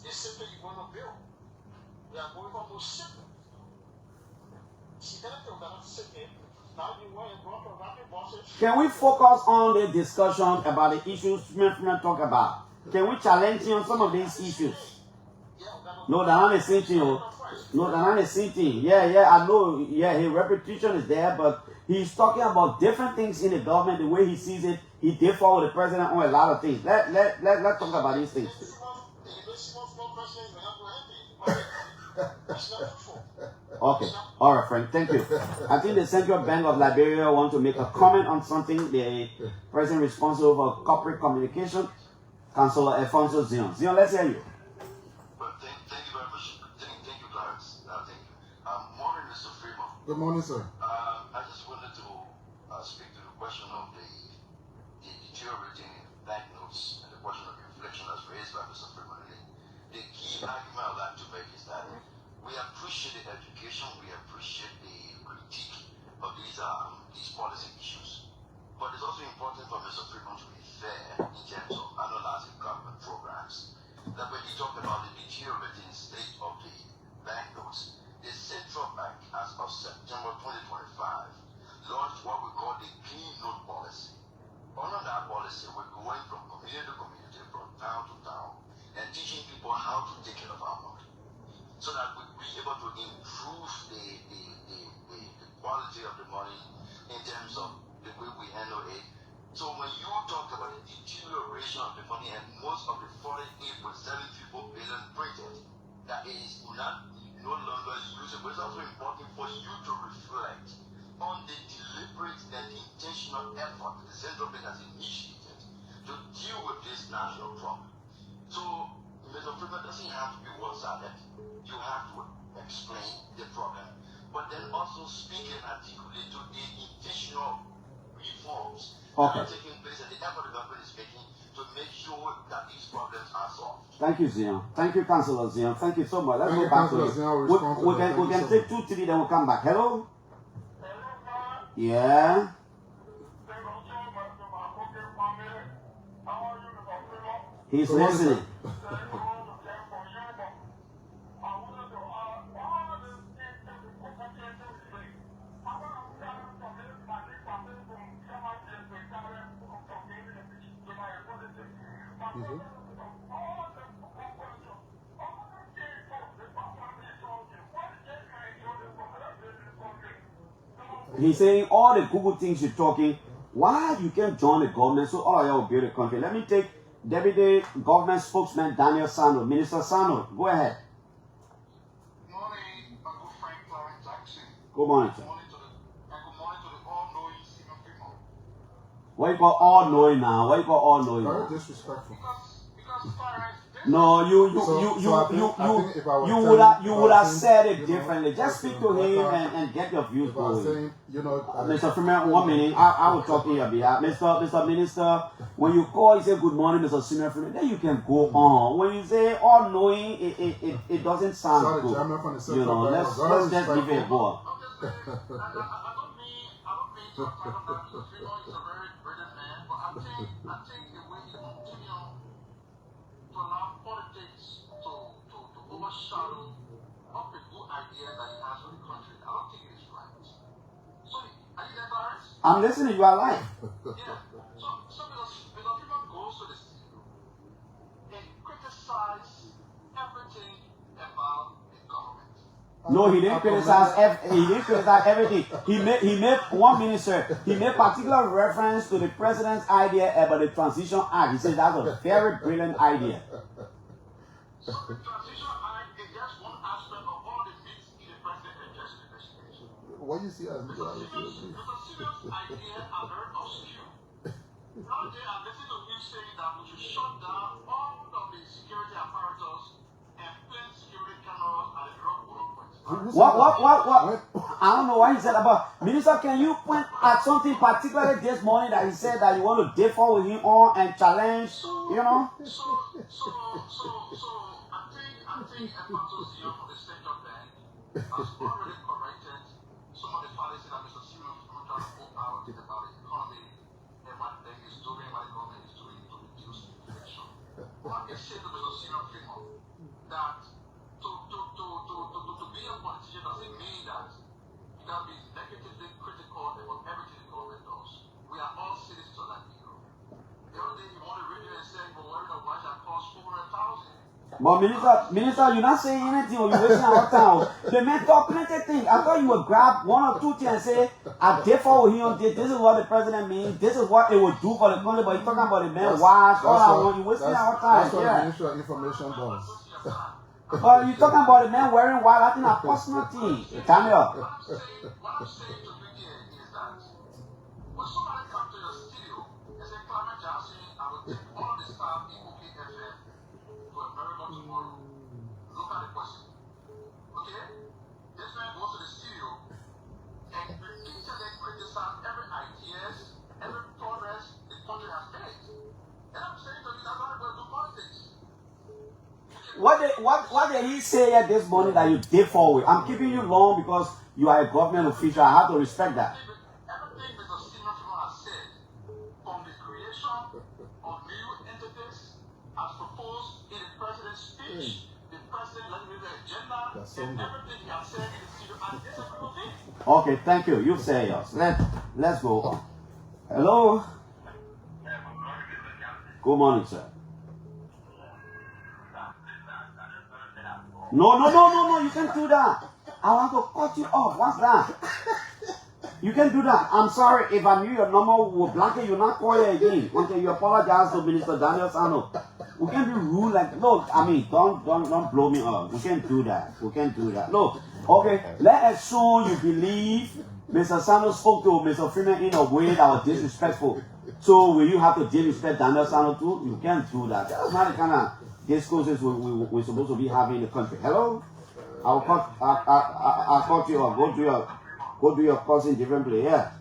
the city you're going to build. We are going from those cities. Can we focus on the discussion about the issues Freeman talk about? Can we challenge him on some of these issues? No, they're not the same thing. No, they're not the same thing. Yeah, I know. Yeah, his reputation is there, but he's talking about different things in the government, the way he sees it. He differs with the president on a lot of things. Let's talk about these things. Okay. All right, Frank. Thank you. I think the Central Bank of Liberia want to make a comment on something. The president responsible for corporate communication, Councillor Alfonso Zion. Zion, let's hear you. Thank you very much. Thank you, Clarence. Thank you. Morning, Mr. Freeman. Good morning, sir. I just wanted to speak to the question of the money and most of the foreign aid was 74 billion printed. That is not no longer usable. It's also important for you to reflect on the deliberate and intentional effort the central bank has initiated to deal with this national problem. So, Mr. Freeman doesn't have to be one-sided. You have to explain the problem, but then also speak and articulate to the intentional reforms that are taking place and the effort the government is making to make sure that these problems are solved. Thank you, Zion. Thank you, Councillor Zion. Thank you so much. Let's Thank go back to Councillor it. Zion. We can take 2, 3, then we'll come back. Hello? Yeah? He's listening. He's saying all the Google things you're talking, why you can't join the government so all of you will build a country. Let me take Deputy Government Spokesman Daniel Sano. Minister Sano, go ahead. Good morning, my good friend Clarence Jackson. Good morning, sir. Good morning to the all-knowing Simeon Freeman. What you call all knowing now? What you call all knowing Very now? Because disrespectful. Clarence, No, you would have said it differently. Just speak to him and get your views going. Mr. Freeman, 1 minute, I will talk in your behalf. Mr. Minister, when you call, you say good morning, Mr. Simeon Freeman, then you can go on. When you say all knowing, it doesn't sound good. You know, let's just give it a go. I don't mean to talk about Mr. Freeman is a very brilliant man, but I think the way he continues to allow politics to overshadow of the good ideas that he has for the country, I don't think it is right. So, are you there, Clarence? I'm listening, you are live. Yeah. So Mr. Freeman goes to the studio and criticizes everything about the government. No, he didn't criticize. He didn't criticize everything. He made 1 minister. He made particular reference to the president's idea about the Transition Act. He said that's a very brilliant idea. So the Transition Act is just one aspect of all the things in the president and just investigation. What you see as Mr. Simeon's ideas are very obscure. Now they are listening to him saying that we should shut down all of the security apparatus and place security cameras at the drug points. What? I don't know what he said about. Minister, can you point at something particularly this morning that he said that you want to differ with him on and challenge, you know? So I think Efforts from the central bank has already corrected some of the policies that Mr. Simeon Freeman trying to put out about the economy and what the bank is doing, what the government is doing to reduce inflation. What is said to Mr. Simeon Freeman that to be a politician doesn't mean that you gotta be negatively critical about everything the government does. We are all citizens of that hero. The other day he wanted to read it and say, we're worried about why that costs 400,000. But minister, you're not saying anything or you're wasting our time. The man talk plenty of things. I thought you would grab 1 or 2 things and say, I differ with him on this. This is what the president means. This is what it would do for the country. But you're talking about the man wash. All I want, you're wasting our time. That's what the Ministry of Information does. But you're talking about the man wearing white. I think a personal thing. Time it up. What I'm saying to you here is that when somebody comes to your studio and say, Clement Jackson, I will take all the staff in OKFM to America tomorrow. Look at the question. Okay? This man goes to the studio and repeatedly criticizes every ideas, every progress the country has made. And I'm saying to you, that's not going to do politics. What did he say here this morning that you did forward? I'm keeping you long because you are a government official. I have to respect that. Everything Mr. Simeon Freeman has said, from the creation of new entities as proposed in the president's speech, the president let me the agenda, and everything he has said in the studio, and disagree with him. Okay, thank you. You say yours. Let's go on. Hello. Good morning, sir. No, you can't do that. I want to cut you off. What's that? You can do that. I'm sorry if I knew your number would blanket you, not call you again until you apologize to Minister Daniel Sano. We can't be rude like look. I mean, don't blow me up. We can't do that. We can't do that. Look, okay. Let's assume you believe Mr. Sano spoke to Mr. Freeman in a way that was disrespectful. So will you have to disrespect Daniel Sano too? You can't do that. That's not the kind of discourses we're supposed to be having in the country. Hello? I'll call you or go to your course in different place. Yeah.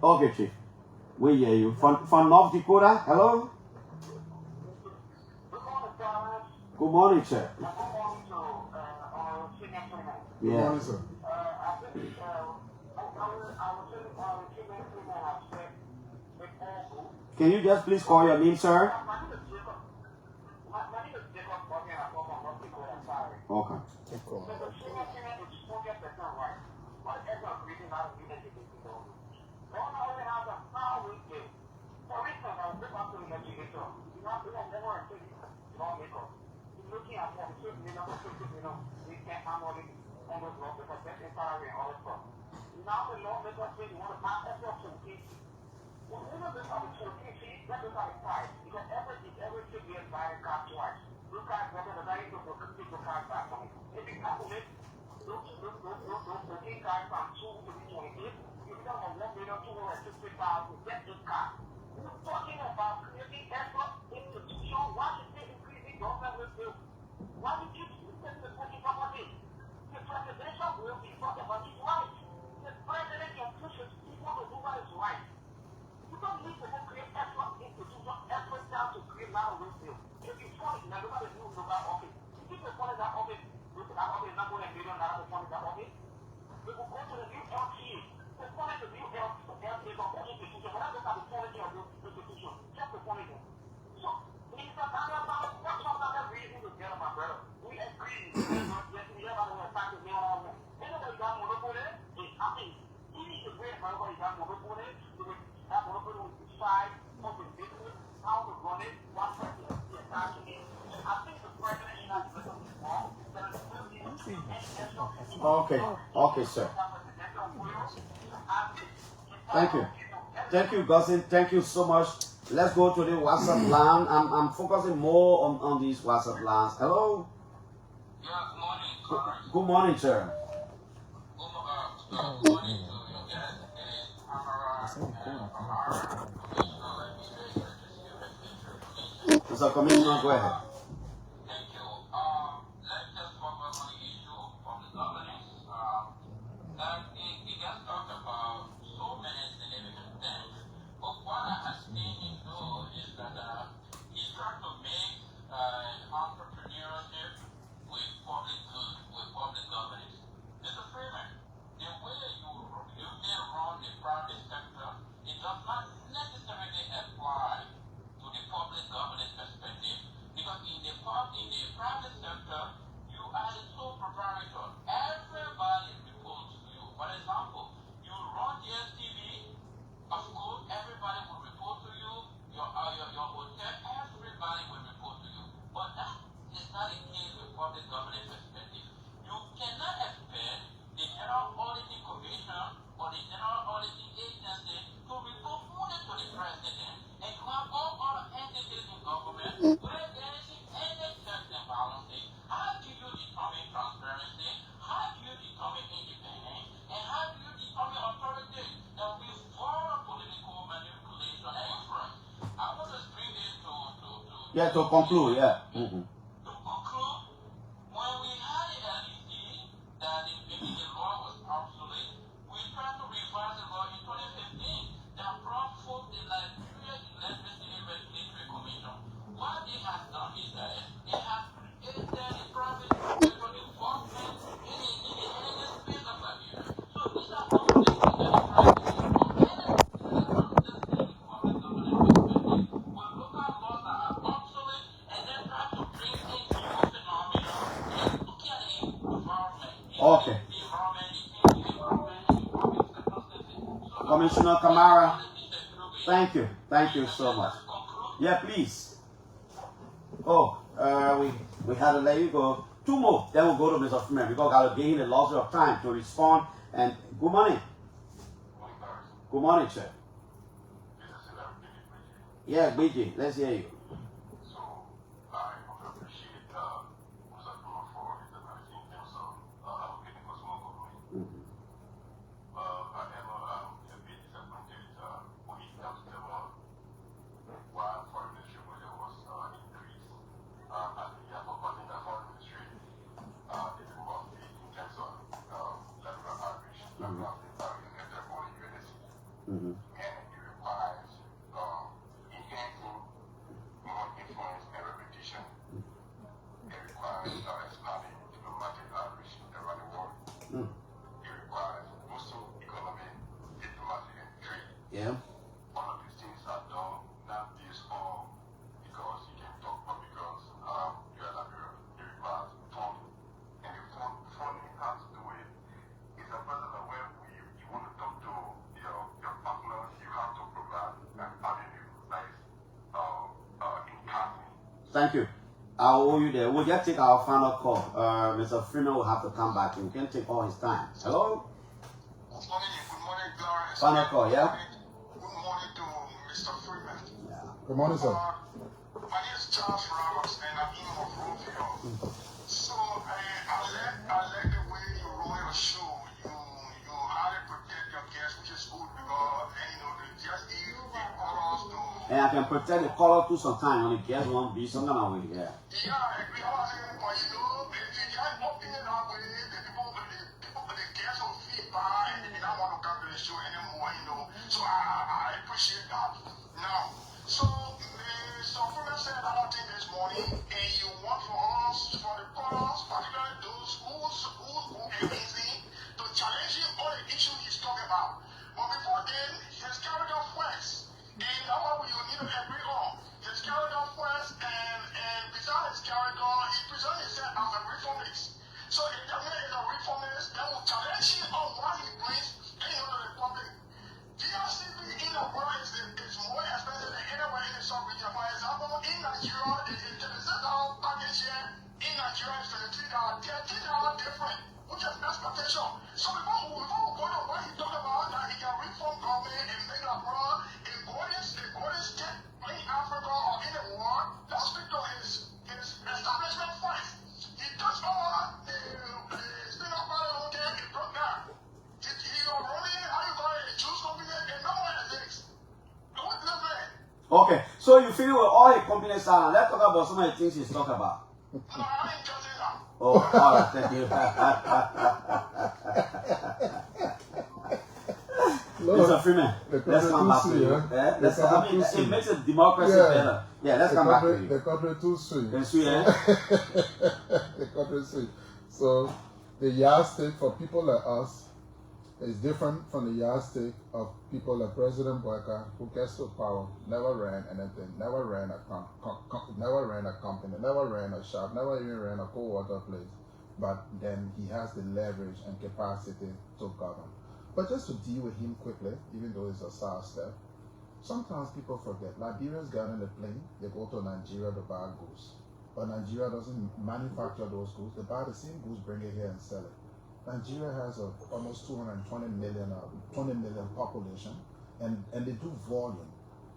Okay, Chief. We hear you. From North Dakota, hello? Good morning, sir. Good morning, sir. Can you just please call your name, sir? Okay. Okay, sir. Thank you, Gussin. Thank you so much. Let's go to the WhatsApp line. I'm focusing more on these WhatsApp lines. Hello? Yeah, good morning. Good morning, sir. Good morning Mr. Commissioner, go ahead. Thank you. Let's just focus on the issue of the governance. That it gets talked about so many significant things. But what I have seen him do is that he's trying to make entrepreneurship with public good, with public governance. Mr. Freeman, the way you may run the private sector, it does not necessarily apply to the public governance perspective. Because in the private sector, you are the sole proprietor. Everybody reports to you. For example, you run DSTV, of course, everybody will report to you. Your hotel, everybody will report to you. But that is not the case with public governance perspective. You cannot expect the General Auditing Commission or the General Auditing Agency to report only to the president, and you have all other entities in government where there is any checks and balances. How do you determine transparency? How do you determine independence? And how do you determine authority that will follow political manipulation and influence? I want to bring this to conclude, yeah. Mm-hmm. To conclude, when we had the LEC, that the law was obsolete, we tried to revise the law into Okay. Commissioner Kamara, thank you. Thank you so much. Yeah, please. Oh, we had to let you go. Two more, then we'll go to Mr. Freeman because I'll give him the luxury of time to respond. And good morning. Good morning, sir. Yeah, BJ, let's hear you. Yeah. One of these things are done, not this all because you can talk, but because you are Liberia, it requires funding. And the funding has to do with, it's a president where you want to talk to your partners, you have to provide an avenue that is encouraging. Thank you. I'll owe you there. We'll just take our final call. Mr. Freeman will have to come back. We can take all his time. Hello? Good morning, Gloria. Final call, yeah? Good morning to Mr. Freeman. Yeah. Good morning, sir. My name is Charles Ramos, and I'm in Monrovia. So I like the way you roll your show. You highly protect your guests, which is good because they just give the colors to. And I can protect the color too sometimes when the guests won't be some kind of way. Yeah. Yeah, I agree. But if you just open it that way, the guests will feedback and they don't want to come to the show anymore. So I appreciate that. Now, so Freeman said another thing this morning, and you want for us, for the callers, particularly those who amazing, to challenge him on the issue he's talking about. But before then, his character first, and that's what we need to agree on. His character first, and beside his character, he presents himself as a reformist. So if that man is a reformist, that will challenge him on what he brings to the public. DRCB in the world is more expensive than anywhere in the sub-region. For example, in Nigeria, the $36 package here in Nigeria is $23. $13 different, which is expectation. So before we go to what he talked about, that he can reform government and make Liberia a golden state in Africa or in the world, let's speak to his establishment first. He touched on the spin off part of it broke down. Okay, so you feel with all his compliments are, let's talk about some of the things he's talking about. Oh, all right, thank you. Mr. Freeman, let's come back to you. It makes a democracy better. Yeah, let's come back to you. The country too sweet. It's sweet, eh? The country is sweet. So the yardstick for people like us is different from the yardstick of people like President Boakai, who gets to power, never ran anything, never ran a company, never ran a shop, never even ran a cold water place. But then he has the leverage and capacity to govern. But just to deal with him quickly, even though it's a sad step, sometimes people forget. Liberians get on a plane, they go to Nigeria to buy goods. But Nigeria doesn't manufacture those goods. They buy the same goods, bring it here and sell it. Nigeria has almost 20 million population, and they do volume.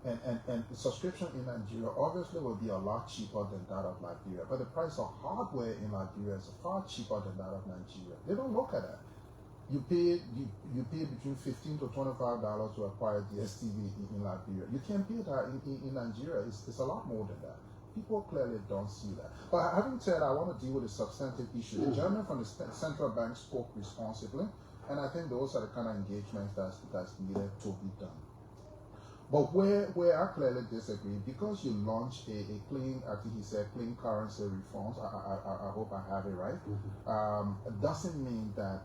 And subscription in Nigeria obviously will be a lot cheaper than that of Liberia. But the price of hardware in Liberia is far cheaper than that of Nigeria. They don't look at that. You pay between $15 to $25 to acquire DSTV in Liberia. You can't pay that in Nigeria. It's a lot more than that. People clearly don't see that. But having said, I want to deal with a substantive issue. The gentleman from the central bank spoke responsibly, and I think those are the kind of engagements that's needed to be done. But where I clearly disagree, because you launched a clean, I think he said clean currency reforms, I hope I have it right, it doesn't mean that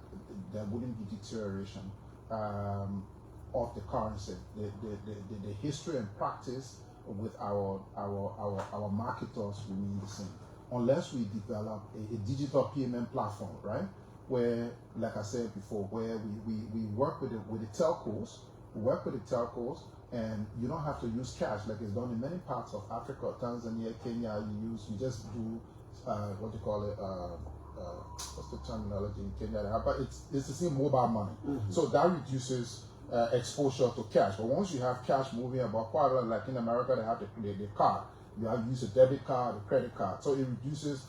there wouldn't be deterioration of the currency. The history and practice with our marketers remain the same. Unless we develop a digital payment platform, right? Where, like I said before, where we work with the telcos, and you don't have to use cash like it's done in many parts of Africa, Tanzania, Kenya. You just do what do you call it? What's the terminology in Kenya? But it's the same mobile money. So that reduces exposure to cash. But once you have cash moving about, quite a lot, like in America, they have the card. You have to use a debit card, a credit card. So it reduces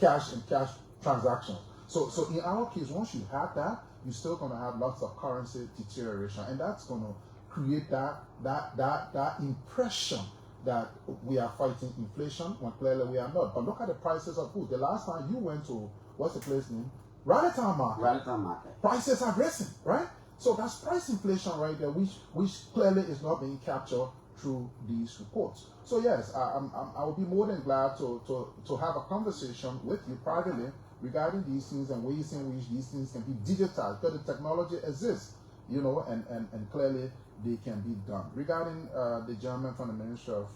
cash and cash transactions. So in our case, once you have that, you're still going to have lots of currency deterioration, and that's going to create that impression that we are fighting inflation when clearly we are not. But look at the prices of food. The last time you went to, what's the place name? Rallytown Market. Rallytown Market. Prices are racing, right? So that's price inflation right there, which clearly is not being captured through these reports. So yes, I would be more than glad to have a conversation with you privately regarding these things and ways in which these things can be digitized, because the technology exists, and clearly they can be done. Regarding the gentleman from the Ministry of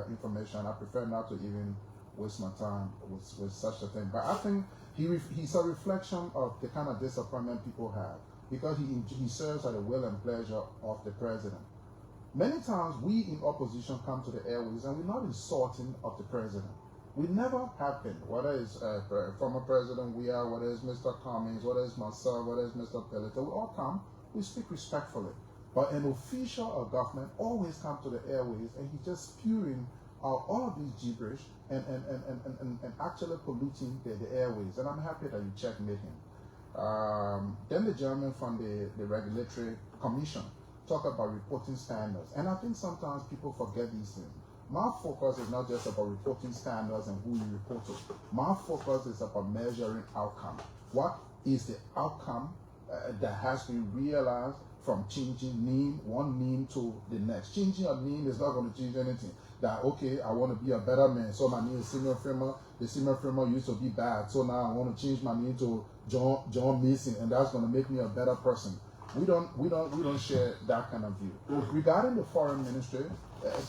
Information, I prefer not to even waste my time with such a thing. But I think he's a reflection of the kind of disappointment people have, because he serves at the will and pleasure of the president. Many times we in opposition come to the airways and we're not insulting of the president. We never have been, whether it's former President Weah, whether it's Mr. Cummings, whether it's myself, whether it's Mr. Pelletier, we all come, we speak respectfully. But an official of government always comes to the airways and he's just spewing out all of these gibberish and actually polluting the airways. And I'm happy that you checkmate him. Then the gentleman from the Regulatory Commission talk about reporting standards. And I think sometimes people forget these things. My focus is not just about reporting standards and who you report to. My focus is about measuring outcome. What is the outcome that has been realized from changing one name to the next? Changing a name is not going to change anything. That, okay, I want to be a better man, so my name is Simeon Freeman. The Simeon Freeman used to be bad, so now I want to change my name to John Mason, and that's going to make me a better person. We don't share that kind of view. Regarding the foreign ministry,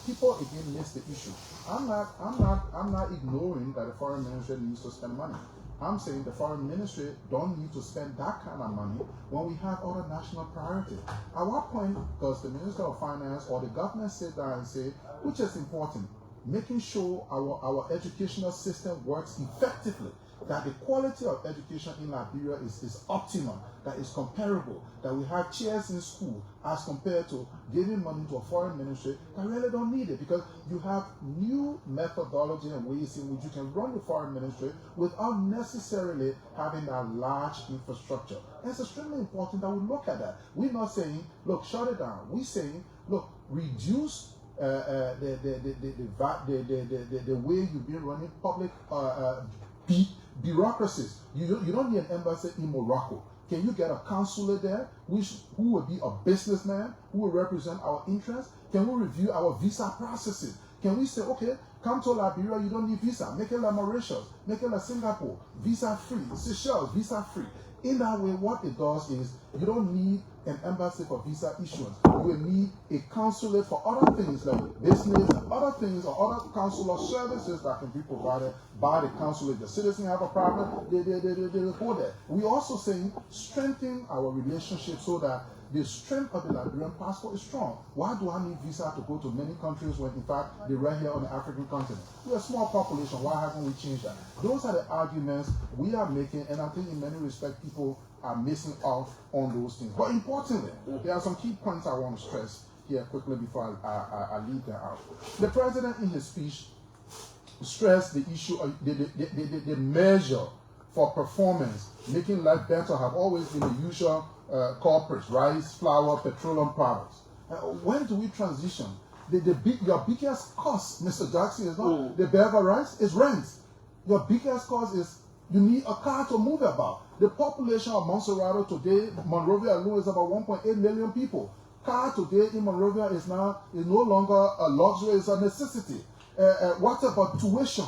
people again miss the issue. I'm not ignoring that the foreign ministry needs to spend money. I'm saying the foreign ministry don't need to spend that kind of money when we have other national priorities. At what point does the Minister of Finance or the government sit down and say, which is important, making sure our educational system works effectively, that the quality of education in Liberia is optimal, that is comparable, that we have chairs in school as compared to giving money to a foreign ministry that really don't need it, because you have new methodology and ways in which you can run the foreign ministry without necessarily having that large infrastructure. And it's extremely important that we look at that. We're not saying, look, shut it down. We're saying, look, reduce the way you've been running public bureaucracies. You don't need an embassy in Morocco. Can you get a consulate there who will be a businessman, who will represent our interests? Can we review our visa processes? Can we say, okay, come to Liberia, you don't need visa. Make it like Mauritius, make it like Singapore, visa free, Seychelles, visa free. In that way, what it does is you don't need an embassy for visa issuance. You will need a consulate for other things like business and other things, or other consular services that can be provided by the consulate. The citizen have a problem, they go there. We also saying strengthen our relationship so that the strength of the Liberian passport is strong. Why do I need visa to go to many countries when in fact they're right here on the African continent? We're a small population. Why haven't we changed that? Those are the arguments we are making, and I think in many respects people are missing out on those things. But importantly, there are some key points I want to stress here quickly before I leave them out. The president in his speech stressed the issue of the measure for performance, making life better, have always been the usual corporates, rice, flour, petroleum products. When do we transition? Your biggest cost, Mr. Jackson, is not the bag of rice, it's rent. Your biggest cost is you need a car to move about. The population of Monserrato today, Monrovia alone, is about 1.8 million people. car today in Monrovia is no longer a luxury, it's a necessity. What about tuition?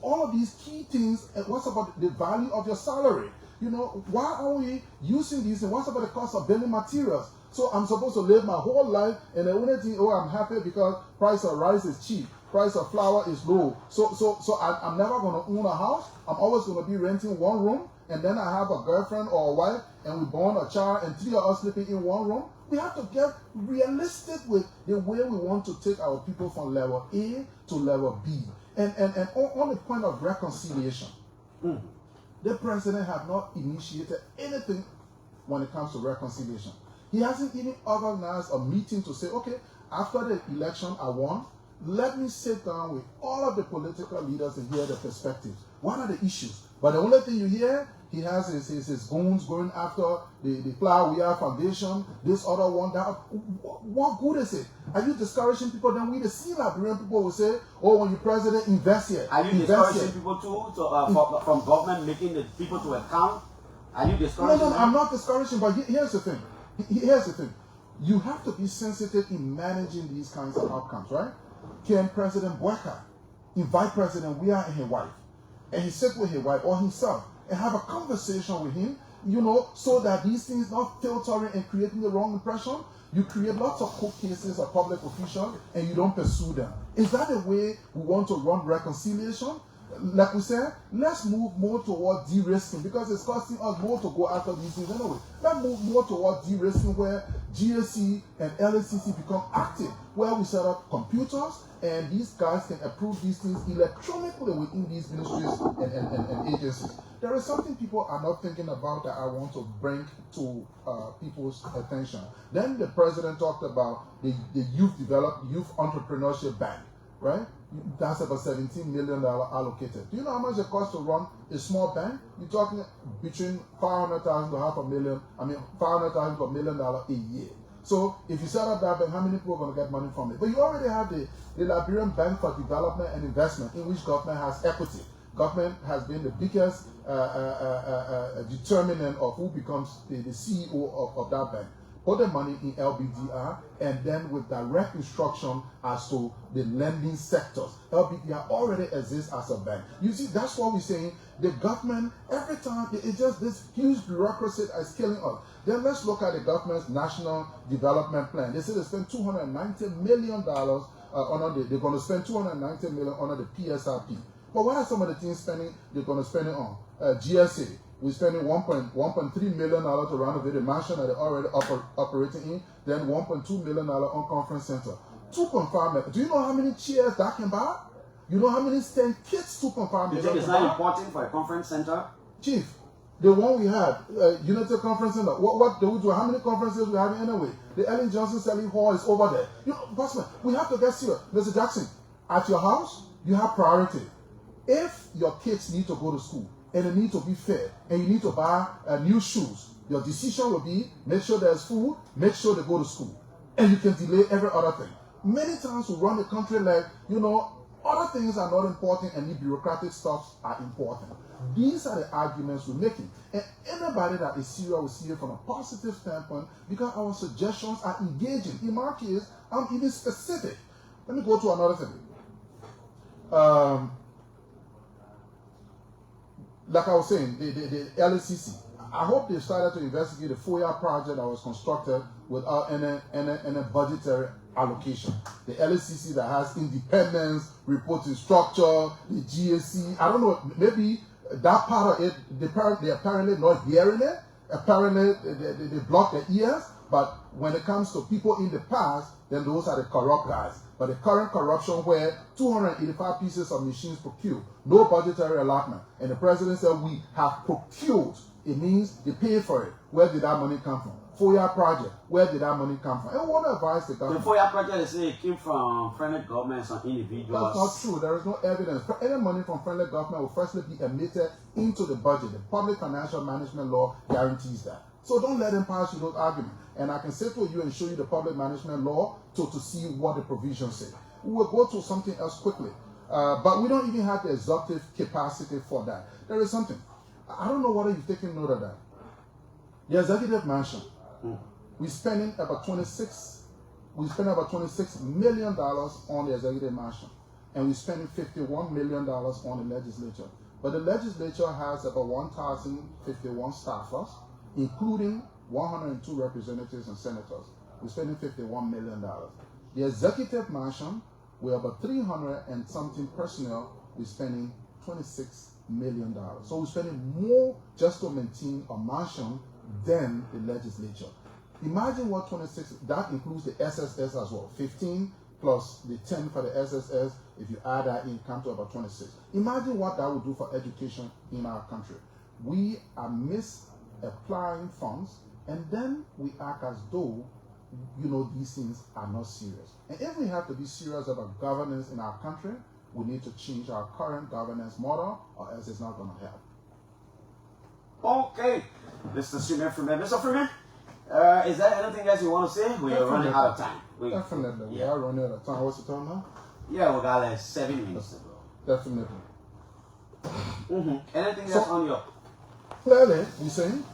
All of these key things. What's about the value of your salary? You know, why are we using these? And what's about the cost of building materials? So I'm supposed to live my whole life and I only think, oh, I'm happy because price of rice is cheap, price of flour is low. So I'm never going to own a house. I'm always going to be renting one room, and then I have a girlfriend or a wife, and we born a child, and 3 of us sleeping in one room. We have to get realistic with the way we want to take our people from level A to level B. And on the point of reconciliation, the president have not initiated anything when it comes to reconciliation. He hasn't even organized a meeting to say, okay, after the election I won, let me sit down with all of the political leaders and hear the perspectives. What are the issues? But the only thing you hear, he has his goons going after the Weah Foundation, this other one, that. What good is it? Are you discouraging people? Then we, the Liberian people, will say, oh, when you're president, invest here. Are you discouraging people too from government making the people to account? Are you discouraging them? I'm not discouraging, but here's the thing. Here's the thing. You have to be sensitive in managing these kinds of outcomes, right? Can President Boakai invite President Weah and his wife, and he sit with his wife or himself and have a conversation with him, you know, so that these things not filtering and creating the wrong impression? You create lots of court cases of public officials and you don't pursue them. Is that the way we want to run reconciliation? Like we said, let's move more towards de-risking, because it's costing us more to go after these things anyway. Let's move more towards de-risking, where GSC and LACC become active, where we set up computers and these guys can approve these things electronically within these ministries and agencies. There is something people are not thinking about that I want to bring to people's attention. Then the president talked about the youth entrepreneurship bank, right? That's about $17 million allocated. Do you know how much it costs to run a small bank? You're talking between $500,000 to $500,000 to $1 million a year. So if you set up that bank, how many people are going to get money from it? But you already have the Liberian Bank for Development and Investment, in which government has equity. Government has been the biggest determinant of who becomes the CEO of that bank. Put the money in LBDR, and then with direct instruction as to the lending sectors. LBDR already exists as a bank. You see, that's what we're saying. The government, every time, it's just this huge bureaucracy that is killing us. Then let's look at the government's National Development Plan. They say they spend $290 million they're going to spend $290 million under the PSRP. But what are some of the things they're going to spend it on? GSA. We're spending $1.3 million to renovate the mansion that they're already operating in. Then $1.2 million on conference center. 2.5 million. Do you know how many chairs that can buy? You know how many stand kits 2.5 million? You think it's not important for a conference center? Chief, the one we had, United Conference Center. What do we do? How many conferences we have anyway? The Ellen Johnson Selling Hall is over there. You know, Bossman, we have to get serious. Mr. Jackson, at your house, you have priority. If your kids need to go to school, and they need to be fed, and you need to buy new shoes, your decision will be, make sure there's food, make sure they go to school. And you can delay every other thing. Many times we run the country like, you know, other things are not important and the bureaucratic stuff are important. These are the arguments we're making. And anybody that is serious will see it from a positive standpoint, because our suggestions are engaging. In my case, I'm even specific. Let me go to another thing. Like I was saying, the LACC, I hope they started to investigate the FOIA project that was constructed without any budgetary allocation. The LACC that has independence, reporting structure, the GSC, I don't know, maybe that part of it, they're apparently not hearing it. Apparently, they block their ears. But when it comes to people in the past, then those are the corrupt guys. But the current corruption, where 285 pieces of machines procured, no budgetary allotment, and the president said we have procured, it means they pay for it. Where did that money come from? FOIA project, where did that money come from? And what advice the government? The FOIA project, they say it came from friendly governments and individuals. That's not true. There is no evidence. Any money from friendly government will firstly be emitted into the budget. The public financial management law guarantees that. So don't let them pass you those arguments. And I can sit with you and show you the public management law to see what the provisions say. We will go to something else quickly. But we don't even have the executive capacity for that. There is something. I don't know whether you've taken note of that. The executive mansion. We spend about $26 million on the executive mansion, and we're spending $51 million on the legislature. But the legislature has about 1,051 staffers, including 102 representatives and senators. We're spending $51 million. The executive mansion, we're about 300 and something personnel, we're spending $26 million. So we're spending more just to maintain a mansion than the legislature. Imagine what 26, that includes the SSS as well. 15 plus the 10 for the SSS, if you add that in, come to about 26. Imagine what that would do for education in our country. We are misapplying funds, and then we act as though, these things are not serious. And if we have to be serious about governance in our country, we need to change our current governance model, or else it's not going to help. Okay, Mr. Simeon Freeman. Mr. Freeman, is there anything else you want to say? We are running out of time. Definitely. We are running out of time. What's the time now? Yeah, we got like 7 minutes ago. Definitely. Anything else on your... Clearly, you're saying,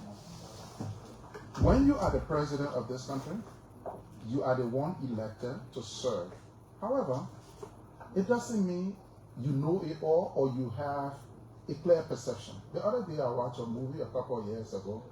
when you are the president of this country, you are the one elected to serve. However, it doesn't mean you know it all or you have a clear perception. The other day I watched a movie a couple of years ago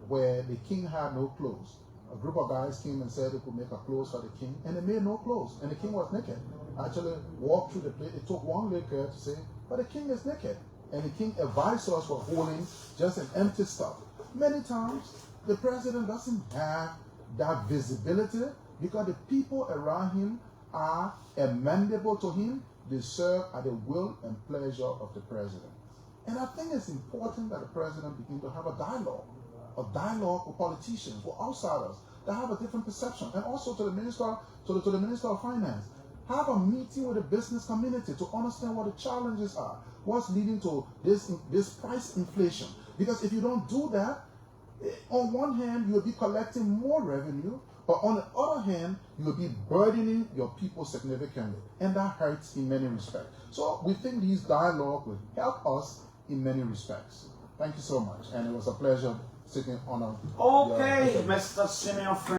where the king had no clothes. A group of guys came and said they could make a clothes for the king, and they made no clothes, and the king was naked. Actually walked through the place. It took one liquor to say, but the king is naked. And the king advised us for holding just an empty stuff. Many times, the president doesn't have that visibility because the people around him are amenable to him. They serve at the will and pleasure of the president. And I think it's important that the president begin to have a dialogue with politicians, with outsiders that have a different perception, and also to the minister, to the minister of finance. Have a meeting with the business community to understand what the challenges are, what's leading to this price inflation. Because if you don't do that, on one hand, you'll be collecting more revenue, but on the other hand, you'll be burdening your people significantly. And that hurts in many respects. So we think these dialogue will help us in many respects. Thank you so much. And it was a pleasure sitting on a... Okay, Mr. Simeon Freeman.